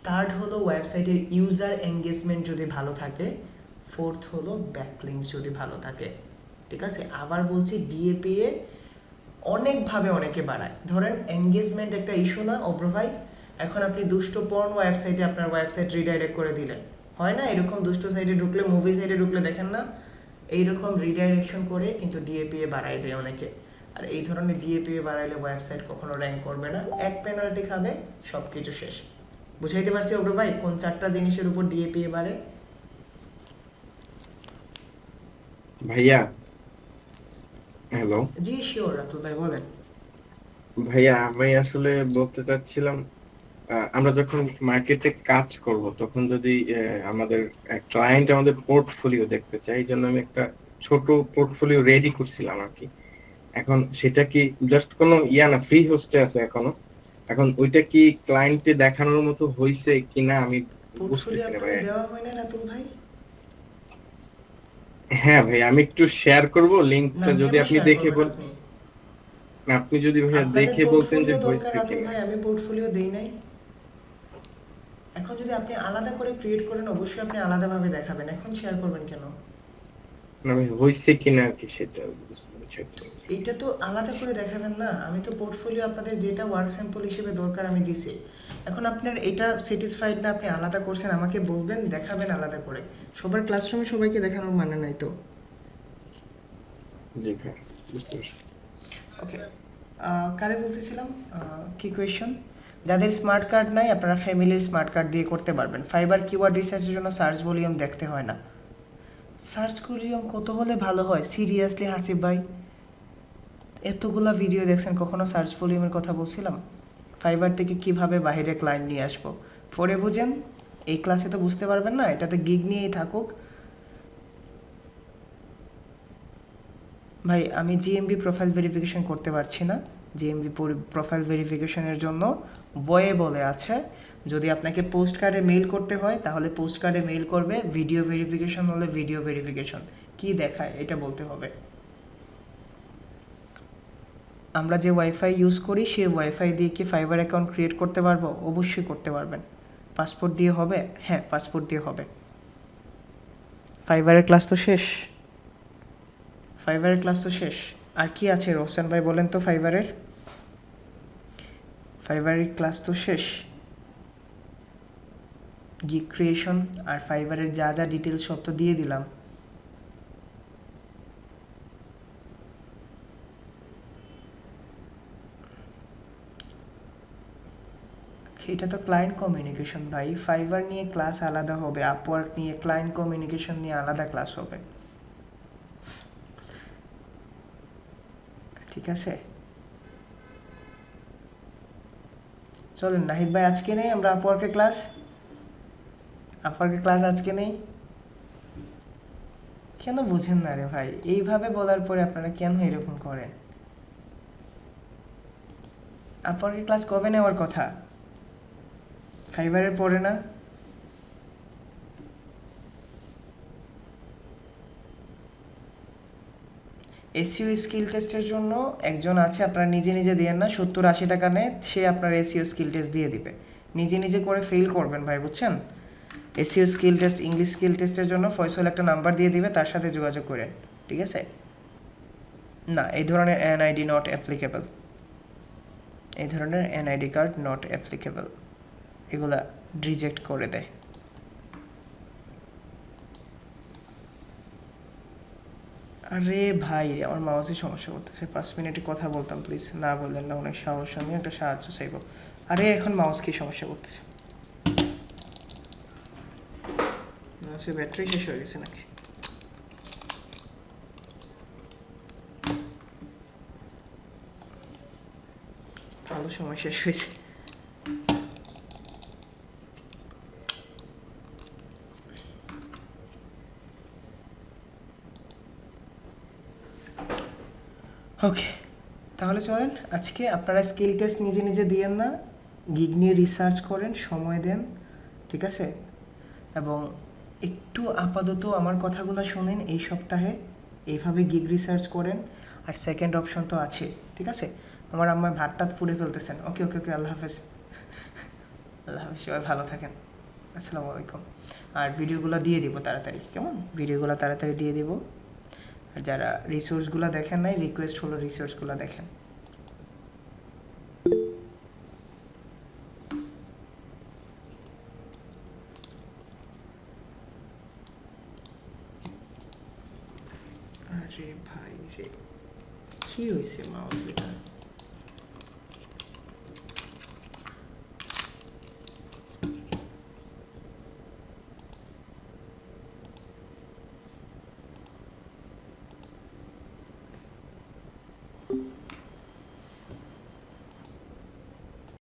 থার্ড হলো ওয়েবসাইটের ইউজার এঙ্গেজমেন্ট যদি ভালো থাকে, ফোর্থ হলো ব্যাকলিংস যদি ভালো থাকে, ঠিক আছে? আবার বলছি, ডিএপিএ অনেকভাবে অনেকে বাড়ায়। ধরেন এঙ্গেজমেন্ট একটা ইস্যু না অব্র ভাই? এখন আপনি দুষ্ট পর্ন ওয়েবসাইটে আপনার ওয়েবসাইট রিডাইরেক্ট করে দিলেন, হয় না এরকম? দুষ্ট সাইটে ঢুকলে, মুভি সাইটে ঢুকলে দেখেন না এইরকম রিডাইরেকশন করে কিন্তু ডিএপিএ বাড়ায় দেয় অনেকে। আর এই ধরনের ডিএপিএ বাড়াইলে ওয়েবসাইট কখনো র্যাঙ্ক করবে না, এক পেনাল্টি খাবে, সব কিছু শেষ। বুঝাইতে পারছি অব্র ভাই কোন চারটা জিনিসের উপর ডিএপিএ বাড়ে? ভাইয়া, হ্যালো জি শিওর, রাতুল ভাই বলেন। ভাইয়া, আমি আসলে বলতে চাচ্ছিলাম আমরা যখন মার্কেটে কাজ করব তখন যদি আমাদের ক্লায়েন্ট আমাদের পোর্টফোলিও দেখতে চায়, এই জন্য আমি একটা ছোট পোর্টফোলিও রেডি করছিলাম আর কি। এখন সেটা কি জাস্ট কোনো না, ফ্রি হোস্টে আছে এখনো। এখন ওইটা কি ক্লায়েন্টে দেখানোর মতো হয়েছে কিনা আমি পোর্টফোলিও বুঝতেছি না আপনাদের ভাই। দেওয়া হয় না রাতুল ভাই? হ্যাঁ ভাই, আমি একটু শেয়ার করব না, লিংকটা, যদি কেন আপনি শেয়ার দেখে করবেন বল, আপনি? আপনি যদি ভাইয়া আপনাদের দেখে বলতেন যে পোর্টফোলিও দরকার হয়েছে রাতুল কিনা। ভাই, আমি পোর্টফোলিও দেই নাই। এখন যদি আপনি আলাদা করে ক্রিয়েট করেন, অবশ্যই আপনি আলাদাভাবে দেখাবেন, এখন শেয়ার করবেন কেন? আমি হয়েছে কিনা আর কি সেটা বুঝতে চাচ্ছি। এইটা তো আলাদা করে দেখাবেন না। আমি তো পোর্টফোলিও আপনাদের যেটা ওয়ার্ক স্যাম্পল হিসেবে দরকার আমি দিছি। এখন আপনার এটা স্যাটিসফাইড না, আপনি আলাদা করছেন, আমাকে বলবেন, দেখাবেন আলাদা করে। সবার ক্লাসরুমে সবাইকে দেখানোর মানে নাই তো। জি ভাই, বুঝতে পারছি। ওকে, কারে বলতেছিলাম, কি কোয়েশ্চন? যাদের স্মার্ট কার্ড নাই, আপনারা ফ্যামিলির স্মার্ট কার্ড দিয়ে করতে পারবেন। ফাইবার কিওয়ার্ড রিসার্চের জন্য সার্চ ভলিউম দেখতে হয় না। সার্চ ভলিউম কত হলে ভালো হয়? সিরিয়াসলি হাসিব ভাই, এতগুলা ভিডিও দেখছেন, কখনো সার্চ ভলিউমের কথা বলছিলাম? ফাইবার থেকে কিভাবে বাইরে ক্লায়েন্ট নিয়ে আসবো পরে বুঝেন, এই ক্লাসে তো বুঝতে পারবেন না, এটাতে গিগ নিয়েই থাকুক। ভাই আমি জিএমবি প্রোফাইল ভেরিফিকেশন করতে পারছি না। জিএমবি প্রোফাইল ভেরিফিকেশনের জন্য বয়ে বলে আছে, যদি আপনাকে পোস্ট কার্ডে মেইল করতে হয় তাহলে পোস্ট কার্ডে মেইল করবে, ভিডিও ভেরিফিকেশন হলে ভিডিও ভেরিফিকেশন। কি দেখায় এটা বলতে হবে। আমরা যে ওয়াইফাই ইউজ করি সেই ওয়াইফাই দিয়ে কি ফাইবার অ্যাকাউন্ট ক্রিয়েট করতে পারবো? অবশ্যই করতে পারবেন। পাসপোর্ট দিয়ে হবে? হ্যাঁ, পাসপোর্ট দিয়ে হবে। ফাইবারের ক্লাস তো শেষ, ফাইবারের ক্লাস তো শেষ। আর কি আছে রোহসান ভাই বলেন তো? ফাইবারের ক্লাস তো শেষ। গিগ ক্রিয়েশন আর ফাইবারের যা যা ডিটেলস সব তো দিয়ে দিলাম। এটা তো ক্লায়েন্ট কমিউনিকেশন ভাই, ফাইবার নিয়ে ক্লাস আলাদা হবে, আপওয়ার্ক নিয়ে, ক্লায়েন্ট কমিউনিকেশন নিয়ে আলাদা ক্লাস হবে, ঠিক আছে? চলেন নাহিদ ভাই, আজকে নেই আমরা আপওয়ার্কের ক্লাস? আপওয়ার্কের ক্লাস আজকে নেই? কেন বুঝেন না রে ভাই? এইভাবে বলার পরে আপনারা কেন এরকম করেন? আপওয়ার্কের ক্লাস কবে নেওয়ার কথা? ফাইবারের পড়ে না? এসইও স্কিল টেস্টের জন্য একজন আছে, আপনারা নিজে নিজে দিয়েন না, 70-80 টাকা নেয়, সে আপনার এসইও স্কিল টেস্ট দিয়ে দিবে। নিজে নিজে করে ফেল করবেন ভাই, বুঝছেন? SEO skill test, English skill টেস্টের জন্য ফয়সল একটা নাম্বার দিয়ে দিবে, তার সাথে যোগাযোগ করেন, ঠিক আছে? না, এই ধরনের এনআইডি নট অ্যাপ্লিকেবল, এই ধরনের এনআইডি কার্ড নট অ্যাপ্লিকেবল, এগুলা রিজেক্ট করে দেয়। আরে ভাই রে, আমার মাউসে সমস্যা করতেছে, 5 মিনিটে কথা বলতাম, প্লিজ না বললেন না, অনেক সাহস, আমি একটা সাহায্য চাইব। আরে এখন মাউস কি সমস্যা করতেছে? মাউসের ব্যাটারি শেষ হয়ে গেছে নাকি? ভালো সময় শেষ হয়েছে। ওকে, তাহলে চলেন আজকে আপনারা স্কিল টেস্ট নিজে নিজে দিয়েন না, গিগ নিয়ে রিসার্চ করেন, সময় দেন, ঠিক আছে? এবং একটু আপাতত আমার কথাগুলো শোনেন এই সপ্তাহে, এইভাবে গিগ রিসার্চ করেন। আর সেকেন্ড অপশন তো আছে, ঠিক আছে? আমার আম্মা ভাত টাত পুড়ে ফেলতেছেন। ওকে ওকে ওকে, আল্লাহ হাফেজ। আল্লাহ হাফেজ, সবাই ভালো থাকেন। আসসালামু আলাইকুম। আর ভিডিওগুলো দিয়ে দিব তাড়াতাড়ি, কেমন? ভিডিওগুলো তাড়াতাড়ি দিয়ে দিব। আর যারা রিসোর্সগুলো দেখেন নাই, রিকোয়েস্ট হলো রিসোর্সগুলো দেখেন। আরে ভাই রে, কি হয়েছে মাউস এটা?